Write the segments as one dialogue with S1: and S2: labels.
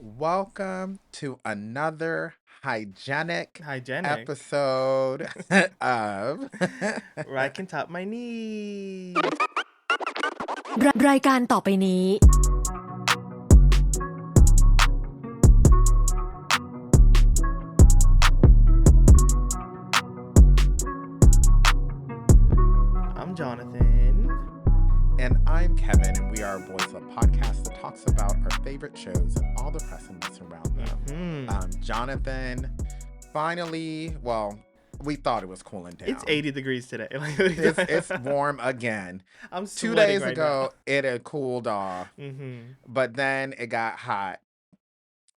S1: Welcome to another hygienic
S2: Hygienic.
S1: episode of
S2: RyCanTopMyKnee.
S3: รายการต่อไปนี้
S2: I'm Jonathan.
S1: And I'm Kevin, and we are Boys Love Podcast that talks about our favorite shows and all the precedents around them. Jonathan, finally, we thought it was cooling down.
S2: It's 80 degrees today.
S1: It's warm again.
S2: I'm
S1: 2
S2: sweating
S1: days
S2: right
S1: ago,
S2: now.
S1: it had cooled off, but then it got hot.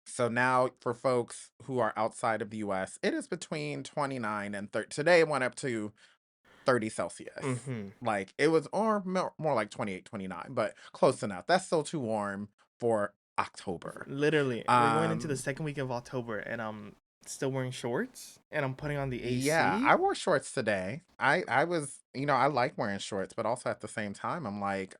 S1: So now for folks who are outside of the U.S., it is between 29 and 30. Today it went up to 30 Celsius. Like it was, or more like 28, 29, but close enough. That's still too warm for October.
S2: Literally, we're going into the second week of October, and I'm still wearing shorts, and I'm putting on the AC.
S1: Yeah, I wore shorts today. I was, I like wearing shorts, but also at the same time, I'm like,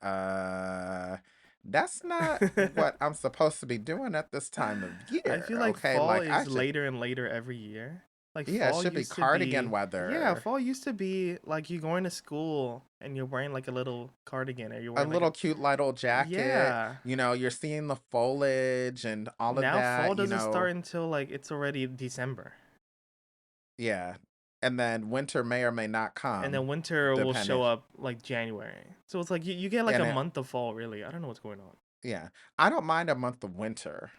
S1: that's not what I'm supposed to be doing at this time of year.
S2: I feel like
S1: okay?
S2: fall
S1: Like
S2: is later and later every year. Like
S1: yeah, it
S2: fall
S1: should be
S2: used to
S1: cardigan
S2: be,
S1: weather.
S2: Yeah, fall used to be like you going to school and you're wearing like a little cardigan, or you're
S1: A
S2: wearing
S1: little
S2: like
S1: cute little jacket.
S2: yeah.
S1: You're seeing the foliage and all of
S2: Now
S1: that.
S2: fall doesn't start until like it's already December.
S1: Yeah. And then winter may or may not come.
S2: And then winter will
S1: depending.
S2: show up like January. So it's like you get like
S1: And
S2: a month of fall, really. I don't know what's going on.
S1: Yeah. I don't mind a month of winter.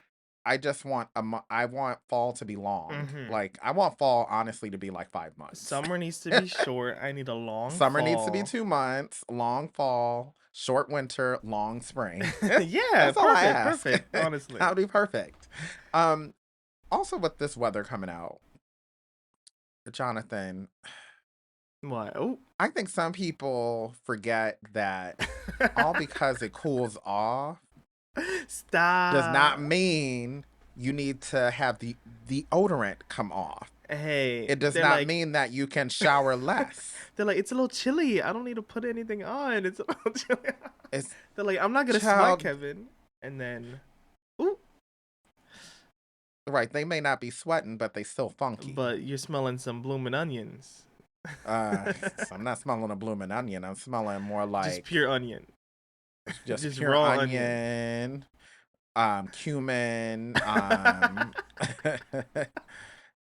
S1: I just want I want fall to be long. Like I want fall honestly to be like 5 months.
S2: Summer needs to be short. I need a long
S1: Summer
S2: fall.
S1: needs to be 2 months, long fall, short winter, long spring.
S2: Yeah,
S1: That's all I ask.
S2: perfect, honestly.
S1: That would be perfect. Also with this weather coming out, Jonathan,
S2: What? Oh.
S1: I think some people forget that all because it cools off
S2: Stop.
S1: does not mean you need to have the deodorant come off.
S2: Hey.
S1: It does not mean that you can shower less.
S2: They're like, it's a little chilly. I don't need to put anything on. It's a little chilly.
S1: It's
S2: They're like, I'm not gonna sweat, Kevin. And then, ooh.
S1: Right, they may not be sweating, but they still funky.
S2: But you're smelling some blooming onions.
S1: I'm not smelling a blooming onion. I'm smelling more like
S2: just pure onion.
S1: Just pure raw onion. Cumin,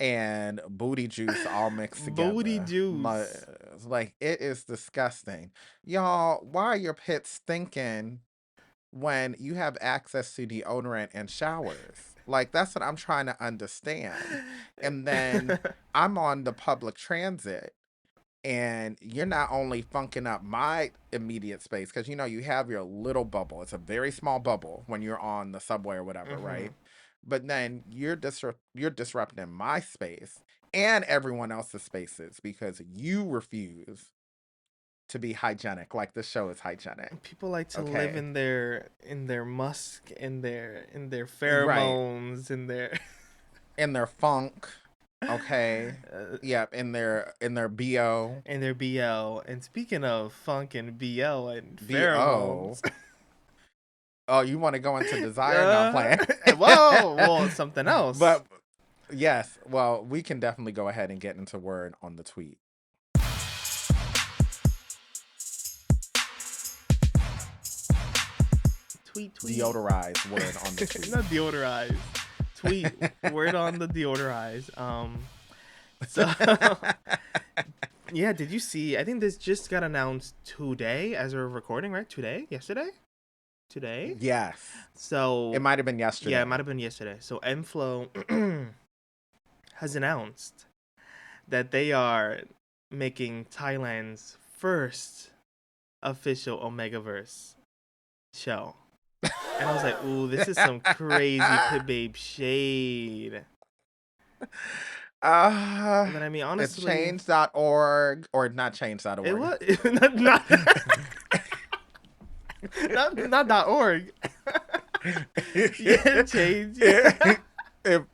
S1: and booty juice all mixed together.
S2: Booty juice.
S1: Like it is disgusting. Y'all, why are your pits stinking when you have access to deodorant and showers? Like that's what I'm trying to understand. And then I'm on the public transit and you're not only funking up my immediate space, because you have your little bubble. It's a very small bubble when you're on the subway or whatever, right? But then you're disrupting my space and everyone else's spaces because you refuse to be hygienic, like the show is hygienic.
S2: People like to live in their musk, in their pheromones,
S1: right. in their funk. Okay. Yep, in their BO.
S2: In their BO. And speaking of funk and BO and pheromones.
S1: Oh, you want to go into desire? No, plan.
S2: Well, something else.
S1: But yes, well, we can definitely go ahead and get into word on the tweet.
S2: Tweet.
S1: Deodorize word on the tweet.
S2: Not deodorize. Tweet word on the deodorize. So yeah, did you see? I think this just got announced today as we're recording, right? Yesterday.
S1: Yes.
S2: So
S1: it might have been yesterday.
S2: Yeah, it might have been yesterday. So Enflow has announced that they are making Thailand's first official Omegaverse show. And I was like, ooh, this is some crazy Pit Babe shade.
S1: And
S2: then, I mean, honestly,
S1: it's change.org or not change.org.
S2: It was not .org. Yeah, change.
S1: If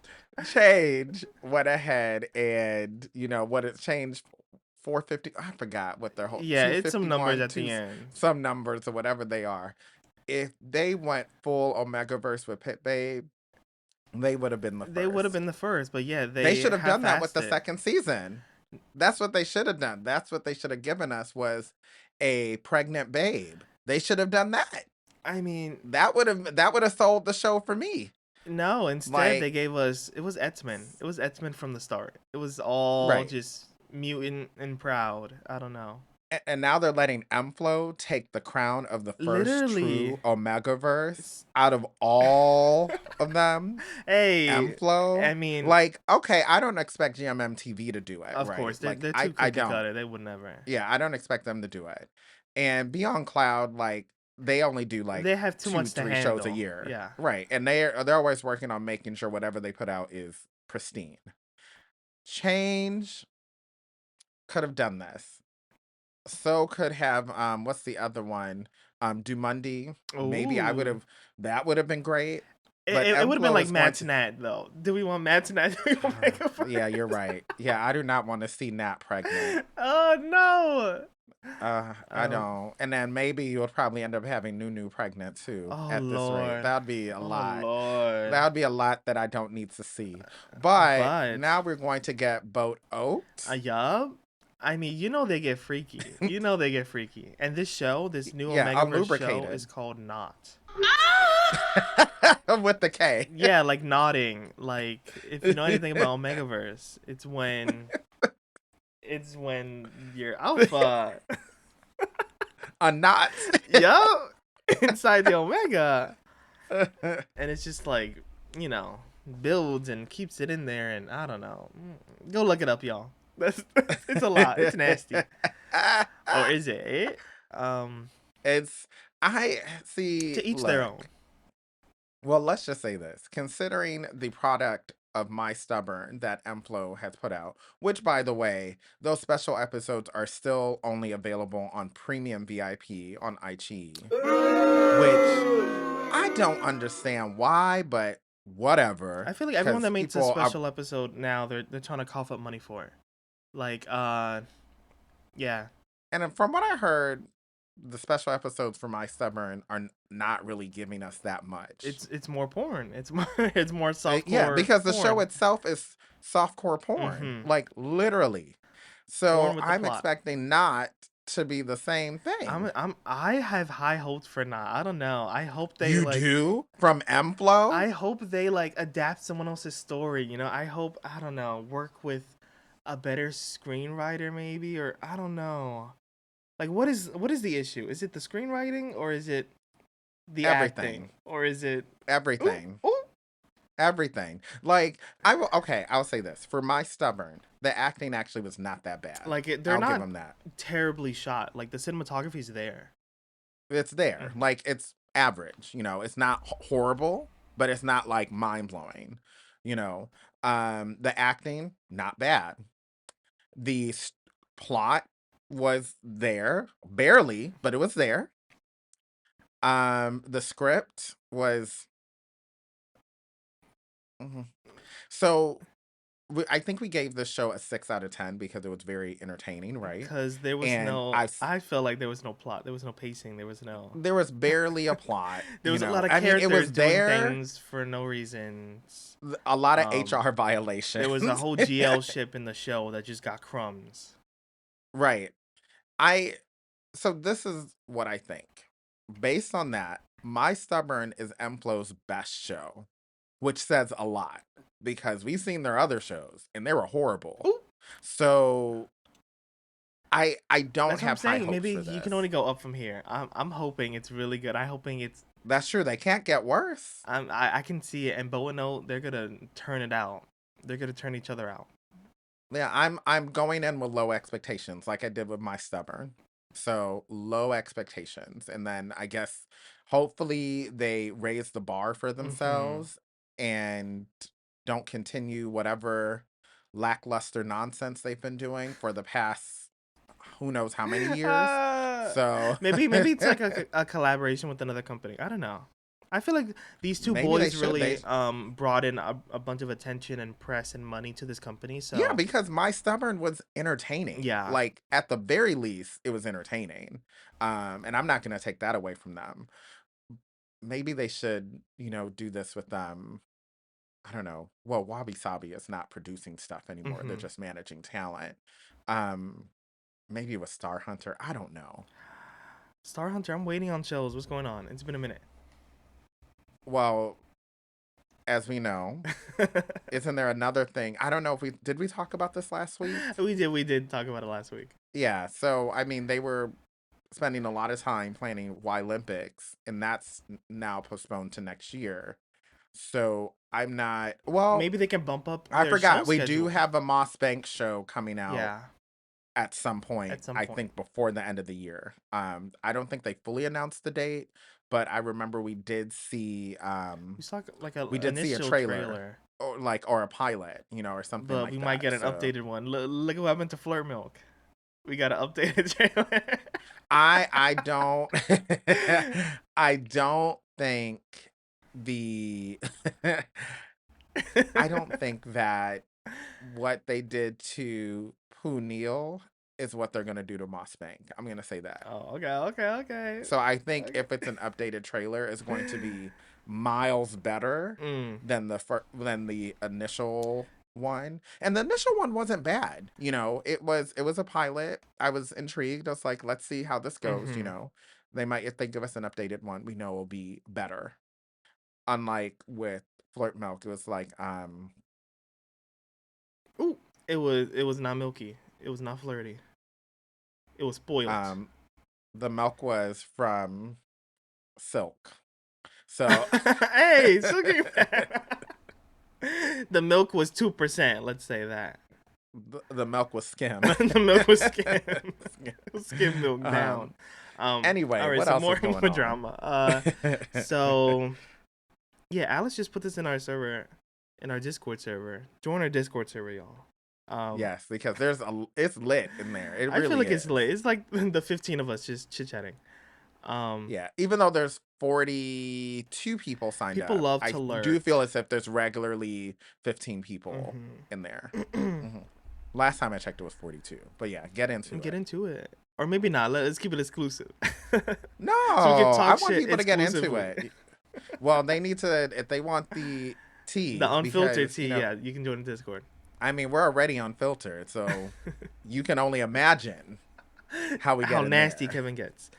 S1: Change went ahead and what it changed 450. I forgot what their whole
S2: it's some numbers at the end.
S1: Some numbers or whatever they are. If they went full Omegaverse with Pit Babe, They would have been the
S2: They would have
S1: first.
S2: been the first, but yeah,
S1: They
S2: they
S1: should have done that with
S2: half-assed
S1: the
S2: it.
S1: second season. That's what they should have done. That's what they should have given us was a pregnant babe. They should have done that.
S2: I mean,
S1: That would have sold the show for me.
S2: no, instead they
S1: Like,
S2: gave us it was Etzman. It was Etzman from the start. It was all
S1: right.
S2: just mutant and proud. I don't know.
S1: And now they're letting Mflo take the crown of the first
S2: Literally.
S1: true Omegaverse out of all of them.
S2: Hey,
S1: Mflo.
S2: I mean,
S1: Like, okay, I don't expect GMMTV to do it,
S2: of
S1: right?
S2: course,
S1: Like,
S2: they're
S1: I,
S2: too
S1: I
S2: cookie
S1: don't.
S2: cutter. They would never.
S1: Yeah, I don't expect them to do it. And Beyond Cloud, like, they only do like
S2: They have too
S1: two,
S2: much to
S1: 3 shows a
S2: handle.
S1: year.
S2: Yeah.
S1: Right. And they're always working on making sure whatever they put out is pristine. Change could have done this. So could have what's the other one? Dumundi. Maybe I would
S2: Ooh.
S1: have that would have been great.
S2: It,
S1: But
S2: it, it would have been
S1: Mflo
S2: like
S1: is going to
S2: Matinat though. Do we want Matinat? Do we want
S1: Yeah,
S2: Megaverse?
S1: you're right. Yeah, I do not want to see Nat pregnant.
S2: Oh no.
S1: I don't. And then maybe you'll probably end up having Nunu pregnant too
S2: Oh
S1: at this rate.
S2: Lord.
S1: That'd be a
S2: Oh
S1: lot.
S2: Lord.
S1: That would be a lot that I don't need to see. But
S2: But
S1: now we're going to get Boat Oat.
S2: yup. I mean, they get freaky. They get freaky. And this show, this new
S1: Yeah,
S2: Omegaverse show,
S1: unlubricated.
S2: is called Not.
S1: With the K.
S2: Yeah, like nodding. Like if you know anything about Omegaverse, it's when you're alpha.
S1: A knot.
S2: Yup. Inside the Omega. And it's just like, builds and keeps it in there, and I don't know. Go look it up, y'all. It's a lot. It's nasty. Or is it?
S1: It's I see.
S2: To each their own.
S1: Well, let's just say this. Considering the product of My Stubborn that Mflo has put out, which by the way, those special episodes are still only available on Premium VIP on iQIYI, which I don't understand why, but whatever.
S2: I feel like everyone
S1: 'cause
S2: that makes a
S1: people
S2: special episode now, they're trying to cough up money for it. Like, yeah.
S1: And from what I heard, the special episodes for My Stubborn are not really giving us that much.
S2: It's more porn. It's more softcore.
S1: Yeah, because the show
S2: porn.
S1: itself is softcore porn,
S2: Mhm.
S1: like literally. So
S2: Porn with the
S1: I'm
S2: plot.
S1: expecting not to be the same thing.
S2: I have high hopes for Not. I don't know. I hope they
S1: You do from Mflo?
S2: I hope they adapt someone else's story. I hope I don't know work with a better screenwriter maybe, or I don't know. Like what is the issue? Is it the screenwriting, or is it the
S1: Everything.
S2: acting, or is it
S1: Everything.
S2: Ooh.
S1: Everything. Like I'll say this. For My Stubborn, the acting actually was not that bad.
S2: Like they're
S1: I'll give
S2: not
S1: them that.
S2: terribly shot. Like the cinematography's there.
S1: It's there.
S2: Mhm.
S1: Like it's average, it's not horrible, but it's not like mind-blowing, the acting not bad. The plot was there, barely, but it was there. The script was Mhm. So I think we gave this show a 6 out of 10 because it was very entertaining, right?
S2: Because there was
S1: And
S2: I felt like there was no plot. There was no pacing. There was
S1: barely a plot.
S2: There was a lot of
S1: I mean,
S2: characters
S1: it was
S2: doing
S1: there.
S2: things for no reason.
S1: A lot of
S2: Um,
S1: HR violations.
S2: There was a whole GL ship in the show that just got crumbs.
S1: Right. So this is what I think. Based on that, My Stubborn is Mflo's best show, which says a lot because we've seen their other shows and they were horrible.
S2: Ooh.
S1: So I don't
S2: That's what I'm
S1: have high
S2: saying.
S1: hopes
S2: Maybe
S1: for
S2: you
S1: this.
S2: can only go up from here. I'm hoping it's really good. I'm hoping it's.
S1: That's true. They can't get worse.
S2: I can see it. And Bo and O, they're gonna turn it out. They're gonna turn each other out.
S1: Yeah, I'm going in with low expectations, like I did with My Stubborn. So low expectations, and then I guess hopefully they raise the bar for themselves and don't continue whatever lackluster nonsense they've been doing for the past who knows how many years. So
S2: maybe it's like a collaboration with another company. I don't know. I feel like these two
S1: Maybe they
S2: boys
S1: should.
S2: really brought in a bunch of attention and press and money to this company. So
S1: yeah, because My Stubborn was entertaining.
S2: Yeah.
S1: Like at the very least, it was entertaining. And I'm not gonna take that away from them. Maybe they should, do this with them. I don't know. Well, Wabi Sabi is not producing stuff anymore. They're
S2: Mm-hmm.
S1: just managing talent. Um, maybe it was Star Hunter. I don't know.
S2: Star Hunter, I'm waiting on shows. What's going on? It's been a minute.
S1: Well, as we know, isn't there another thing? I don't know if we talk about this last week?
S2: we did talk about it last week.
S1: Yeah. So I mean, they were spending a lot of time planning Y Olympics, and that's now postponed to next year. So I'm not. Well,
S2: Maybe they can bump up
S1: I
S2: their show
S1: forgot. We do
S2: schedule.
S1: have a Moss Bank show coming out
S2: Yeah,
S1: at some point.
S2: at some
S1: I
S2: point.
S1: think before the end of the year. I don't think they fully announced the date, but I remember we did see.
S2: We saw like a
S1: We did see a
S2: initial
S1: trailer,
S2: trailer,
S1: or a pilot, or something
S2: but we
S1: like
S2: might
S1: that.
S2: get an
S1: So
S2: updated one. Look what happened to Flirt Milk. We got an updated trailer.
S1: I don't I don't think the I don't think that what they did to Punil is what they're gonna do to Moss Bank. I'm gonna say that.
S2: Oh, okay.
S1: So I think
S2: Okay.
S1: if it's an updated trailer, it's going to be miles better
S2: Mm.
S1: than than the initial one. And the initial one wasn't bad. It was a pilot. I was intrigued. I was like, let's see how this goes.
S2: Mm-hmm.
S1: They might, if they give us an updated one, we know it'll be better. Unlike with Flirt Milk, it was like
S2: Ooh, it was not milky. It was not flirty. It was spoiled.
S1: um the milk was from Silk. So
S2: Hey, looking back. The milk was 2%. Let's say that.
S1: the milk was skim.
S2: The milk was skim milk down.
S1: Anyway,
S2: all right.
S1: what
S2: So
S1: else
S2: more
S1: is going
S2: more
S1: on?
S2: drama. So yeah, Alice just put this in our server, in our Discord server. Join our Discord server, y'all.
S1: Yes, because it's lit in there. It
S2: I feel
S1: really
S2: like
S1: is.
S2: it's lit. It's like the 15 of us just chit chatting.
S1: Yeah, even though there's 42 people signed
S2: People
S1: up,
S2: love
S1: I
S2: to
S1: do
S2: lurk.
S1: feel as if there's regularly 15 people in there. Last time I checked, it was 42. But yeah, get into
S2: Get
S1: it.
S2: into it, or maybe not. Let's keep it exclusive.
S1: No,
S2: So we can
S1: I
S2: talk
S1: want
S2: shit
S1: people to get into
S2: exclusively.
S1: it. Well, they need to, if they want the
S2: The
S1: tea,
S2: unfiltered
S1: because,
S2: tea, yeah, you can join the Discord.
S1: I mean, we're already unfiltered, so you can only imagine how we
S2: How
S1: get in
S2: nasty
S1: there.
S2: Kevin gets.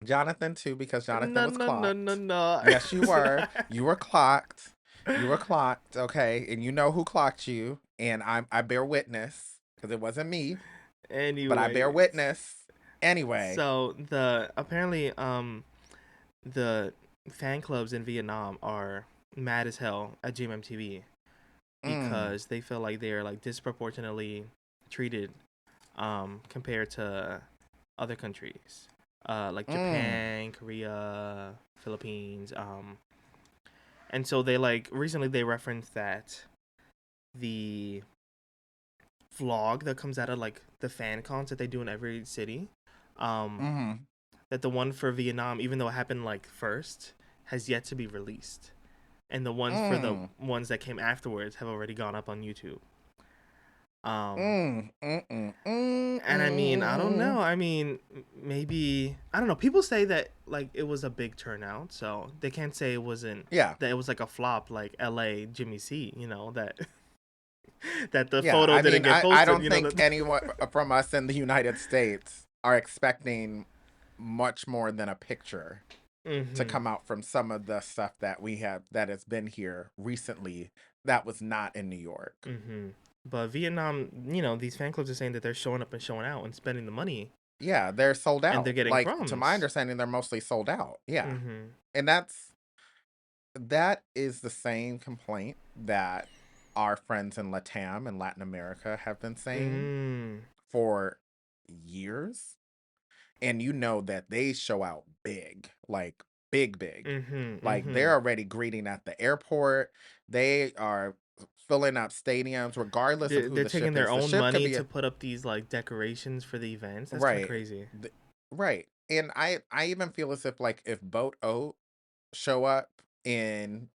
S1: Jonathan, too, because Jonathan
S2: No,
S1: was
S2: no, no,
S1: clocked.
S2: no, no.
S1: Yes, you were. You were clocked. You were clocked, okay? And you know who clocked you. And I bear witness, because it wasn't me, but I bear
S2: Anyways,
S1: witness. Anyway.
S2: so apparently the fan clubs in Vietnam are mad as hell at GMMTV
S1: Mm,
S2: because they feel like they're like disproportionately treated compared to other countries like
S1: mm,
S2: Japan, Korea, Philippines, and so they like recently they referenced that the vlog that comes out of like the fan cons that they do in every city, um
S1: mm,
S2: that the one for Vietnam, even though it happened like first, has yet to be released, and the ones for the
S1: mm,
S2: ones that came afterwards have already gone up on YouTube.
S1: mm, mm, mm,
S2: And I mean, I don't
S1: mm.
S2: know. I mean, maybe I don't know. People say that like it was a big turnout, so they can't say it wasn't,
S1: Yeah.
S2: that it was like a flop like L.A. Jimmy C. That that the
S1: Yeah.
S2: photo
S1: I
S2: didn't
S1: mean,
S2: get
S1: I
S2: posted.
S1: don't think anyone from us in the United States are expecting much more than a picture to
S2: Mm-hmm.
S1: come out from some of the stuff that has been here recently that was not in New York.
S2: Mm-hmm. But Vietnam, these fan clubs are saying that they're showing up and showing out and spending the money,
S1: Yeah, they're sold
S2: and they're
S1: out.
S2: getting
S1: Like, to my
S2: crumbs.
S1: understanding, they're mostly sold out. Yeah.
S2: Mm-hmm.
S1: And that is the same complaint that our friends in Latam and Latin America have been saying
S2: Mm.
S1: for years. And you know that they show out big, like big, big.
S2: Mm-hmm.
S1: Like,
S2: Mm-hmm.
S1: they're already greeting at the airport. They are filling up stadiums regardless of who
S2: They're
S1: the
S2: taking
S1: ship
S2: their
S1: is. The
S2: own
S1: ship could
S2: money
S1: be
S2: to put up these like decorations for the events. That's kind of
S1: right.
S2: crazy.
S1: Right. And I even feel as if, like, if Boat Oat show up in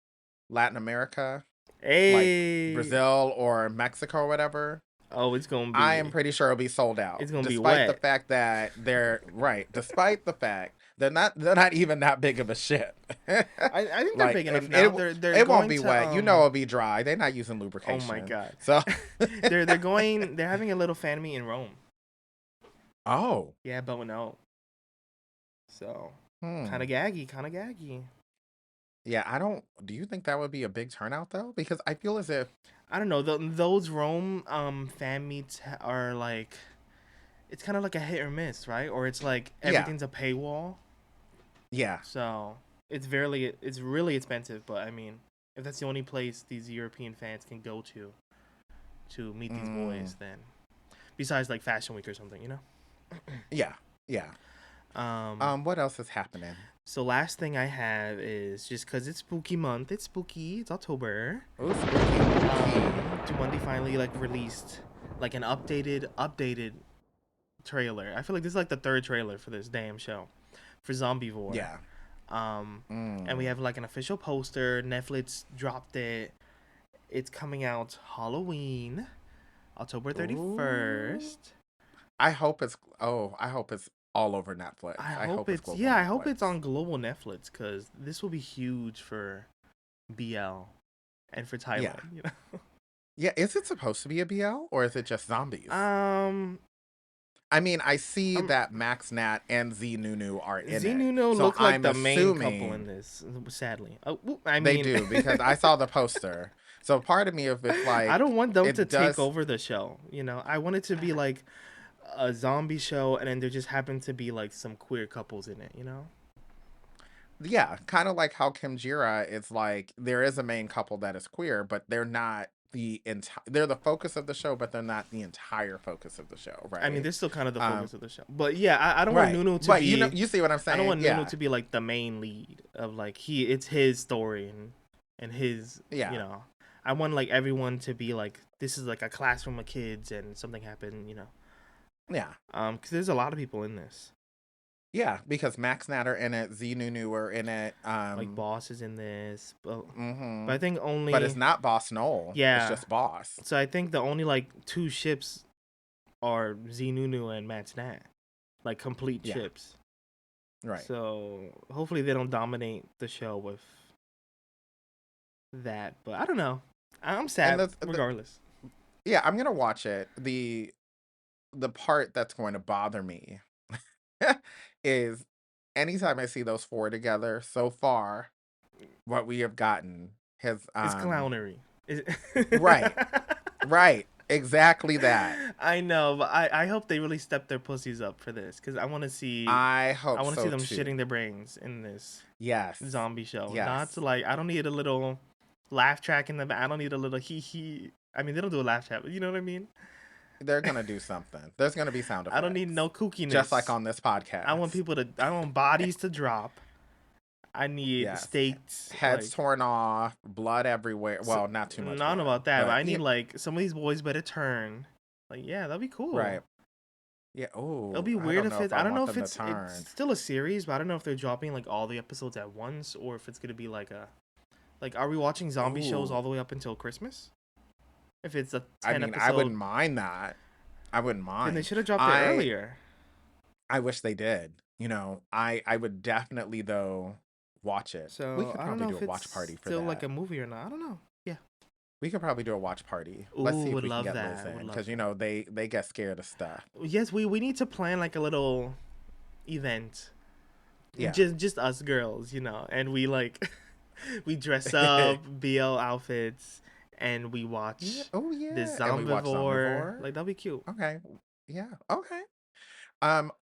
S1: Latin America, like
S2: Hey,
S1: Brazil or Mexico or whatever,
S2: oh, it's
S1: I am pretty sure it'll be sold out.
S2: gonna be
S1: Despite the
S2: wet.
S1: fact that they're right, despite the fact They're not even that big of a ship.
S2: I think they're
S1: Like,
S2: big enough
S1: and
S2: now. They're
S1: it won't
S2: going
S1: be
S2: to
S1: wet. You know it'll be dry. They're not using
S2: oh my
S1: lubrication.
S2: god.
S1: So
S2: They're having a little fan meet in Rome.
S1: oh.
S2: Yeah, but no. So kind
S1: Hmm.
S2: of gaggy, kind of gaggy.
S1: Yeah, I don't do you think that would be a big turnout though? Because I feel as if
S2: I don't know. Those Rome fan meets are like it's kind of like a hit or miss, right? Or it's like
S1: yeah,
S2: everything's a paywall.
S1: yeah.
S2: So it's really expensive. But I mean, if that's the only place these European fans can go to meet these
S1: Mm,
S2: boys, then besides like Fashion Week or something, you know.
S1: yeah, yeah. What else is happening?
S2: So last thing I have is just because it's spooky month. It's spooky. It's October.
S1: Oh, spooky, spooky.
S2: Jumanji finally like released like an updated trailer. I feel like this is like the third trailer for this damn show for Zombievore.
S1: Yeah.
S2: And we
S1: Mm.
S2: have like an official poster. Netflix dropped it. It's coming out Halloween, October
S1: Ooh.
S2: 31st.
S1: I hope it's all over Netflix. I hope it's global
S2: I hope it's
S1: Netflix.
S2: on global Netflix because this will be huge for BL and for
S1: Yeah.
S2: Thailand. You know.
S1: Yeah, is it supposed to be a BL or is it just zombies?
S2: Um,
S1: I mean, I see
S2: um,
S1: that Max Nat and Z Nunu are in it.
S2: Xenuno
S1: So
S2: look like
S1: I'm
S2: the main couple in
S1: assuming
S2: this. Sadly, I
S1: they
S2: mean,
S1: do because I saw the poster. So part of me, if it's
S2: I don't
S1: like,
S2: want them to
S1: it
S2: take
S1: does,
S2: over the show. You know, I want it to be like a zombie show, and then there just happen to be like some queer couples in it. You know.
S1: yeah, kind of like how Kim Jira is like, there is a main couple that is queer, but they're not the entire, they're the focus of the show, but they're not the entire focus of the show,
S2: I mean,
S1: right?
S2: they're still kind of the
S1: Um,
S2: focus of the show, but yeah, I don't want
S1: right.
S2: Nuno to
S1: But you know,
S2: be.
S1: you see what I'm
S2: I don't
S1: saying?
S2: want Nuno
S1: Yeah.
S2: to be like the main lead of like it's his story and his you
S1: Yeah.
S2: know. I want like everyone to be like this is like a classroom of kids and something happened, you know.
S1: Yeah.
S2: Because there's a lot of people in this.
S1: Yeah, because Max Natter in it, Z Nunu were in it.
S2: Like Boss is in this, but
S1: Mm-hmm.
S2: I think
S1: But it's
S2: only
S1: not Boss Noel. It's
S2: yeah.
S1: just Boss.
S2: So I think the only like two ships are Zenunu and Matt Snat, like complete
S1: Yeah.
S2: ships.
S1: Right.
S2: So hopefully they don't dominate the show with that. But I don't know. I'm
S1: And
S2: sad regardless.
S1: yeah, I'm gonna watch it. The part that's going to bother me is anytime I see those four together so far, what we have gotten has
S2: It's clownery.
S1: right, right, exactly that.
S2: I know, but I hope they really step their pussies up for this because
S1: I
S2: I
S1: hope
S2: want to see
S1: so
S2: them
S1: too.
S2: shitting their brains in this
S1: Yes,
S2: zombie show. Not to
S1: yes.
S2: like I don't need a little laugh track in the back. I don't need a little hee hee. I mean, they don't do a laugh track, but you know what I mean?
S1: They're gonna do something. There's gonna be sound
S2: I don't need
S1: effects,
S2: no
S1: just like
S2: kookiness.
S1: on this podcast.
S2: I want bodies to drop. I need
S1: Yes,
S2: stakes
S1: heads
S2: like
S1: torn off, blood everywhere.
S2: so,
S1: Well, not too much
S2: not
S1: blood,
S2: about that, but
S1: but
S2: I need
S1: yeah,
S2: like some of these boys better turn. Like yeah, that'd be cool.
S1: right. Yeah.
S2: It'll
S1: Oh,
S2: be
S1: I
S2: weird
S1: don't
S2: if
S1: know if
S2: it's
S1: I
S2: I don't know
S1: want
S2: if
S1: them to
S2: it's
S1: turn.
S2: still a series, but I don't know if they're dropping like all the episodes at once or if it's gonna be like a like are we watching zombie shows all
S1: Ooh,
S2: the way up until Christmas? If it's a
S1: I
S2: 10
S1: mean, I
S2: episode,
S1: wouldn't mind that. I wouldn't
S2: then they
S1: mind.
S2: should have dropped it
S1: I
S2: earlier.
S1: I wish they did. You know, I would definitely though watch it. We
S2: So
S1: could
S2: I don't
S1: probably
S2: know
S1: do a
S2: if it's
S1: watch party for
S2: still like
S1: that.
S2: a movie or not. I don't know. Yeah.
S1: We could probably do a watch party. Let's
S2: Ooh,
S1: see if
S2: would
S1: we can
S2: love
S1: get Liz
S2: that. Would
S1: in
S2: love
S1: because you
S2: that.
S1: know they get scared of stuff.
S2: Yes, we need to plan like a little event.
S1: Yeah.
S2: Just us girls, you know, and we like we dress up BL outfits and we
S1: Yeah.
S2: watch
S1: Oh
S2: this
S1: yeah. And we watch
S2: zombivore.
S1: Zombivore.
S2: Like that'd be cute.
S1: Okay. Yeah. Okay.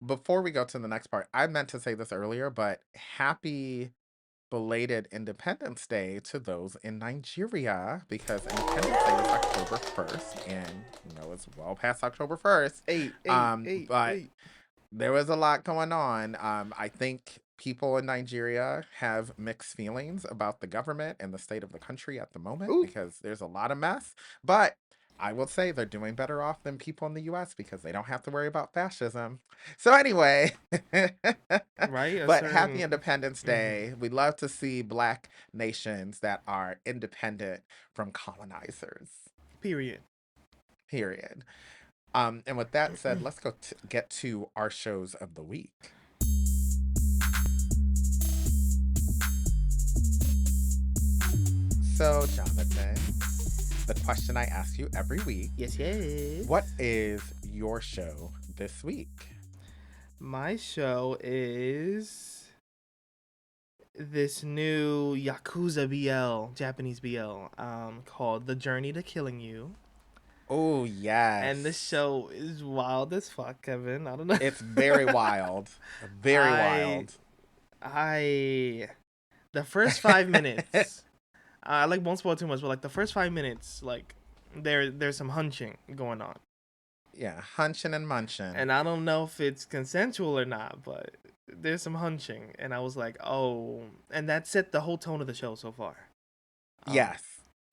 S1: Before we go to the next part, I meant to say this earlier, but happy belated Independence Day to those in Nigeria because Independence Day is October 1st, and you know it's well past October 1st. But
S2: Eight.
S1: there was a lot going on. I think people in Nigeria have mixed feelings about the government and the state of the country at the moment
S2: Ooh.
S1: because there's a lot of mess. But I will say they're doing better off than people in the US because they don't have to worry about fascism. So, anyway,
S2: Right? A
S1: but happy
S2: certain.
S1: Independence
S2: Hmm.
S1: Day. We love to see Black nations that are independent from colonizers,
S2: Period.
S1: period. And with that said, let's go get to our shows of the week. So, Jonathan, the question I ask you every week,
S2: Yes.
S1: what is your show this week?
S2: My show is this new Yakuza BL, Japanese BL, called The Journey to Killing You.
S1: Oh,
S2: And this
S1: yes.
S2: show is wild as fuck, Kevin. I don't know.
S1: It's very wild. Very
S2: I
S1: wild.
S2: I the first 5 minutes. I like won't spoil too much, but like the first 5 minutes, like there's some hunching going on,
S1: Yeah, hunching and munching.
S2: and I don't know if it's consensual or not, but there's some hunching, and I was like, oh, and that set the whole tone of the show so far.
S1: Yes.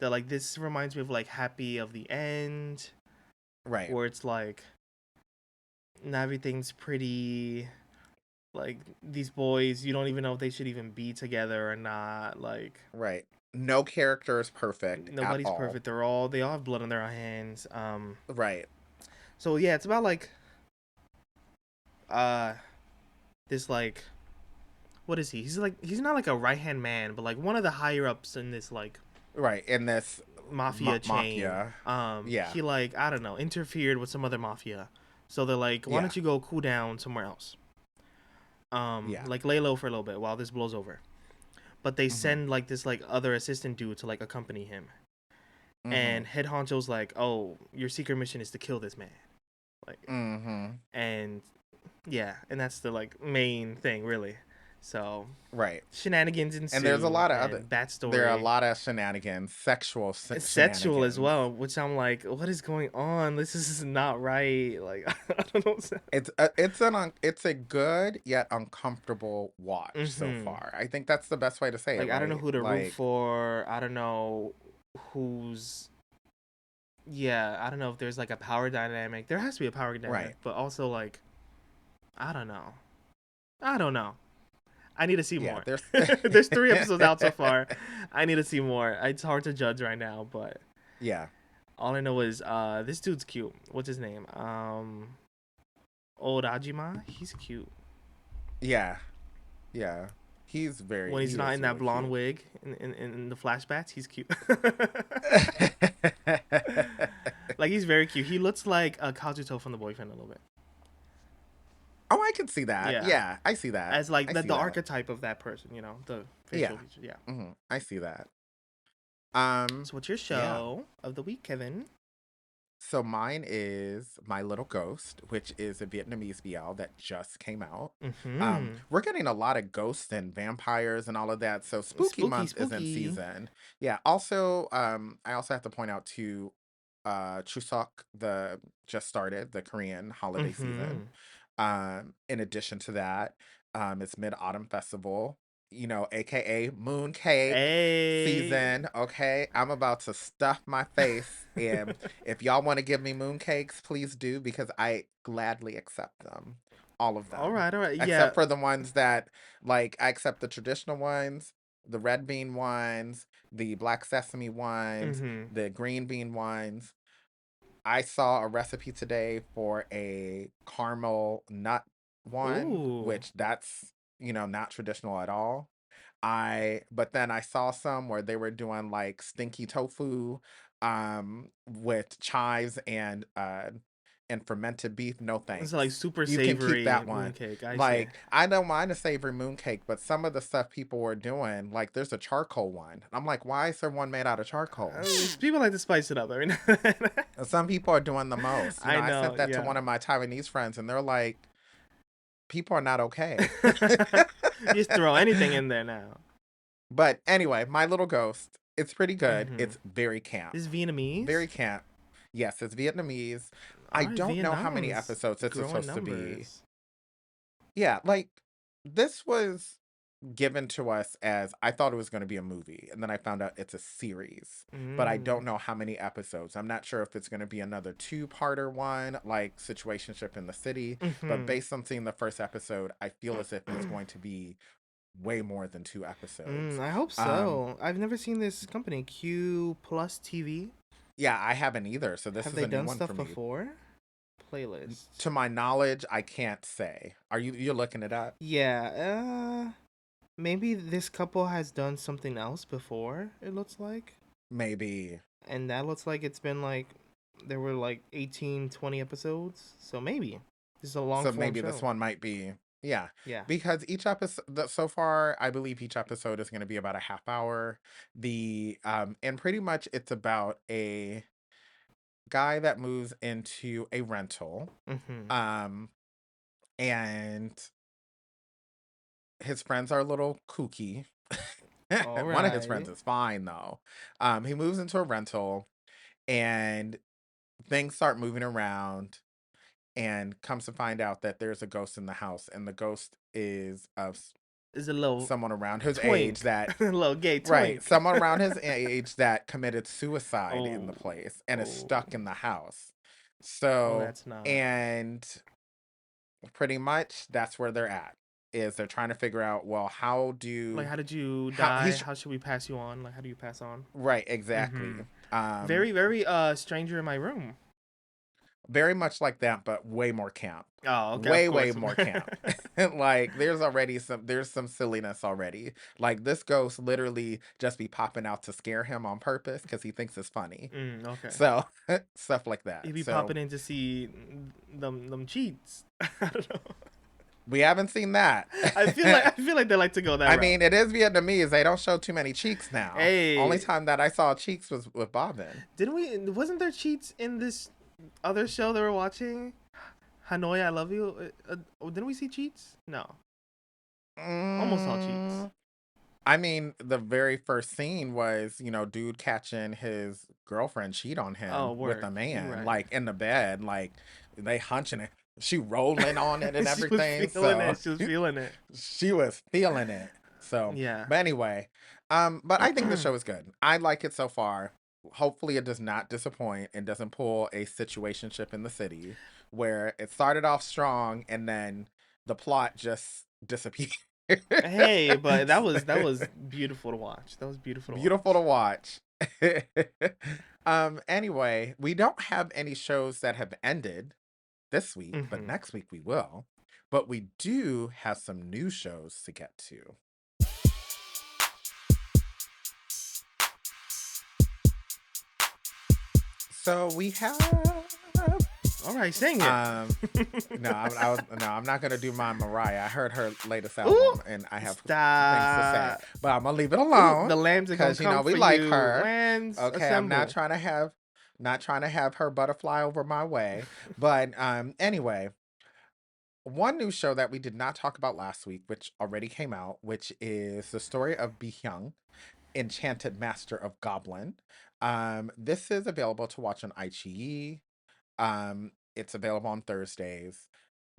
S2: That like this reminds me of like Happy of the End,
S1: Right.
S2: where it's like everything's pretty. Like these boys, you don't even know if they should even be together or not. Like
S1: Right. No character is perfect at
S2: nobody's
S1: all.
S2: perfect. They all have blood on their hands.
S1: Right.
S2: So yeah, it's about like uh this like what is he? He's not like a right hand man, but like one of the higher ups in this like
S1: Right. In this
S2: mafia chain.
S1: mafia. Yeah.
S2: He like I don't know interfered with some other mafia, so they're like, why
S1: Yeah.
S2: don't you go cool down somewhere else?
S1: Yeah.
S2: Like lay low for a little bit while this blows over. But they
S1: Mm-hmm.
S2: send like this like other assistant dude to like accompany him.
S1: Mm-hmm.
S2: And head honcho's like, oh, your secret mission is to kill this man. Like
S1: Mm-hmm.
S2: and yeah, and that's the like main thing really. So
S1: Right.
S2: shenanigans ensue.
S1: And there's a lot of other
S2: backstory.
S1: there are a lot of shenanigans, sexual
S2: It's
S1: shenanigans.
S2: sexual as well, which I'm like, what is going on? This is not right. Like I don't know.
S1: It's a good yet uncomfortable watch so far. I think that's the best way to say
S2: Like
S1: it.
S2: I don't know
S1: Right?
S2: who to root
S1: Like,
S2: for. I don't know who's. Yeah, I don't know if there's like a power dynamic. There has to be a power dynamic,
S1: right.
S2: but also like, I don't know. I don't know. I need to see
S1: Yeah,
S2: more.
S1: there's
S2: There's 3 episodes out so far. I need to see more. It's hard to judge right now, but
S1: Yeah.
S2: all I know is this dude's cute. What's his name? Old Ajima. He's cute.
S1: Yeah. Yeah. He
S2: When he's not
S1: is
S2: in that
S1: really
S2: blonde
S1: cute.
S2: wig in the flashbacks, he's cute. Like he's very cute. He looks like a Kazuto from The Boyfriend a little bit.
S1: Oh, I can see that.
S2: Yeah.
S1: Yeah, I see that.
S2: As like
S1: I
S2: the
S1: see that.
S2: archetype of that person, you know, the facial
S1: Yeah.
S2: features. Yeah.
S1: I see that.
S2: So what's your show of the week, Kevin?
S1: So mine is My Little Ghost, which is a Vietnamese BL that just came out. We're getting a lot of ghosts and vampires and all of that. So Spooky Month is in season. Yeah. Also, I also have to point out to Chuseok, the just started the Korean holiday season. In addition to that, it's Mid Autumn Festival, aka Mooncake season. Okay, I'm about to stuff my face, and if y'all want to give me mooncakes, please do, because I gladly accept them, all of them.
S2: All right, yeah.
S1: Except for the ones that, like, I accept the traditional ones, the red bean ones, the black sesame ones, the green bean ones. I saw a recipe today for a caramel nut one, which that's, not traditional at all. But then I saw some where they were doing like stinky tofu with chives and fermented beef. No thanks.
S2: It's like super
S1: You can keep
S2: savory
S1: that one.
S2: mooncake. I see.
S1: Like, I don't mind a savory mooncake, but some of the stuff people were doing, like there's a charcoal one. I'm like, why is there one made out of charcoal?
S2: People like to spice it up. I mean,
S1: Some people are doing the most.
S2: I know,
S1: I sent that to
S2: yeah.
S1: one of my Taiwanese friends, and they're like, people are not okay.
S2: You just throw anything in there now.
S1: But anyway, My Little Ghost, it's pretty good. It's very camp.
S2: This is Vietnamese?
S1: Very camp. Yes, it's Vietnamese. I don't know how many
S2: Vietnam's
S1: episodes it's
S2: growing
S1: supposed to be.
S2: numbers.
S1: Yeah, like, this was given to us as, I thought it was going to be a movie, and then I found out it's a series. But I don't know how many episodes. I'm not sure if it's going to be another 2-parter one, like Situationship in the City. But based on seeing the first episode, I feel as if it's going to be way more than 2 episodes.
S2: I hope so. I've never seen this company, Q Plus TV.
S1: Yeah, I haven't either. So this
S2: Have
S1: is
S2: they
S1: a new
S2: done
S1: one
S2: stuff
S1: for me.
S2: before? Playlist.
S1: To my knowledge, I can't say. You're looking it up?
S2: Yeah. Maybe this couple has done something else before. It looks like.
S1: Maybe.
S2: And that looks like it's been like there were like 18, 20 episodes. So maybe this is a long
S1: So
S2: form
S1: maybe this
S2: show.
S1: one might be. Yeah.
S2: Yeah.
S1: Because each episode so far, I believe each episode is going to be about a half hour. And pretty much it's about a guy that moves into a rental.
S2: Mm-hmm.
S1: Um and his friends are a little kooky.
S2: All
S1: One of his friends
S2: right.
S1: is fine though. He moves into a rental and things start moving around and comes to find out that there's a ghost in the house, and the ghost is of
S2: Is a little
S1: someone around his age
S2: twink,
S1: that
S2: a little gay
S1: right,
S2: twink.
S1: someone around his age that committed suicide in the
S2: Oh,
S1: place and is
S2: oh,
S1: stuck in the house.
S2: oh,
S1: So,
S2: that's not.
S1: and pretty much that's where they're at. Is they're trying to figure out, well,
S2: Like, how did you
S1: how
S2: die?
S1: he's
S2: How should we pass you on? Like, how do you pass on?
S1: right, exactly.
S2: Mm-hmm.
S1: Um
S2: Very, very stranger in my room.
S1: Very much like that, but way more camp.
S2: Oh, okay, of
S1: Way
S2: course.
S1: more camp. Like there's some silliness already. Like this ghost literally just be popping out to scare him on purpose because he thinks it's funny.
S2: Okay.
S1: So stuff like that.
S2: He be
S1: So
S2: popping in to see them cheats. I don't know.
S1: we haven't seen that.
S2: I feel like they like to go that
S1: I
S2: route.
S1: mean, it is Vietnamese. They don't show too many cheeks now. Only
S2: Hey,
S1: time that I saw cheeks was with Bobbin.
S2: wasn't there cheats in this other show that we're watching? Hanoi, I love you. Didn't we see cheats? No, almost all cheats.
S1: Mm, I mean, the very first scene was, dude catching his girlfriend cheat on
S2: Oh,
S1: him with
S2: word.
S1: a
S2: You
S1: man,
S2: right.
S1: like in the bed, like they hunching it. She rolling on it and
S2: She was
S1: everything.
S2: feeling
S1: So
S2: it. She was feeling it.
S1: she was feeling it. So,
S2: Yeah.
S1: but anyway, but I think the show is good. I like it so far. Hopefully, it does not disappoint and doesn't pull a situationship in the city where it started off strong and then the plot just disappeared.
S2: Hey, but that was beautiful to watch. That was beautiful to
S1: Beautiful to
S2: watch.
S1: watch. Anyway, we don't have any shows that have ended this week, but
S2: Hmm.
S1: next week we will. But we do have some new shows to get to. So we have
S2: All right, sing it.
S1: I'm not gonna do my Mariah. I heard her latest
S2: Ooh,
S1: album and I have things to say.
S2: stop.
S1: But I'm gonna leave it
S2: Ooh,
S1: alone
S2: the lambs are gonna
S1: because
S2: come
S1: we
S2: for
S1: like
S2: you.
S1: her.
S2: Lambs,
S1: Okay, I'm
S2: assemble.
S1: not trying to have her butterfly over my way. But anyway, one new show that we did not talk about last week, which already came out, which is the story of Bi Hyung, Enchanted Master of Goblin. This is available to watch on iQIYI. It's available on Thursdays.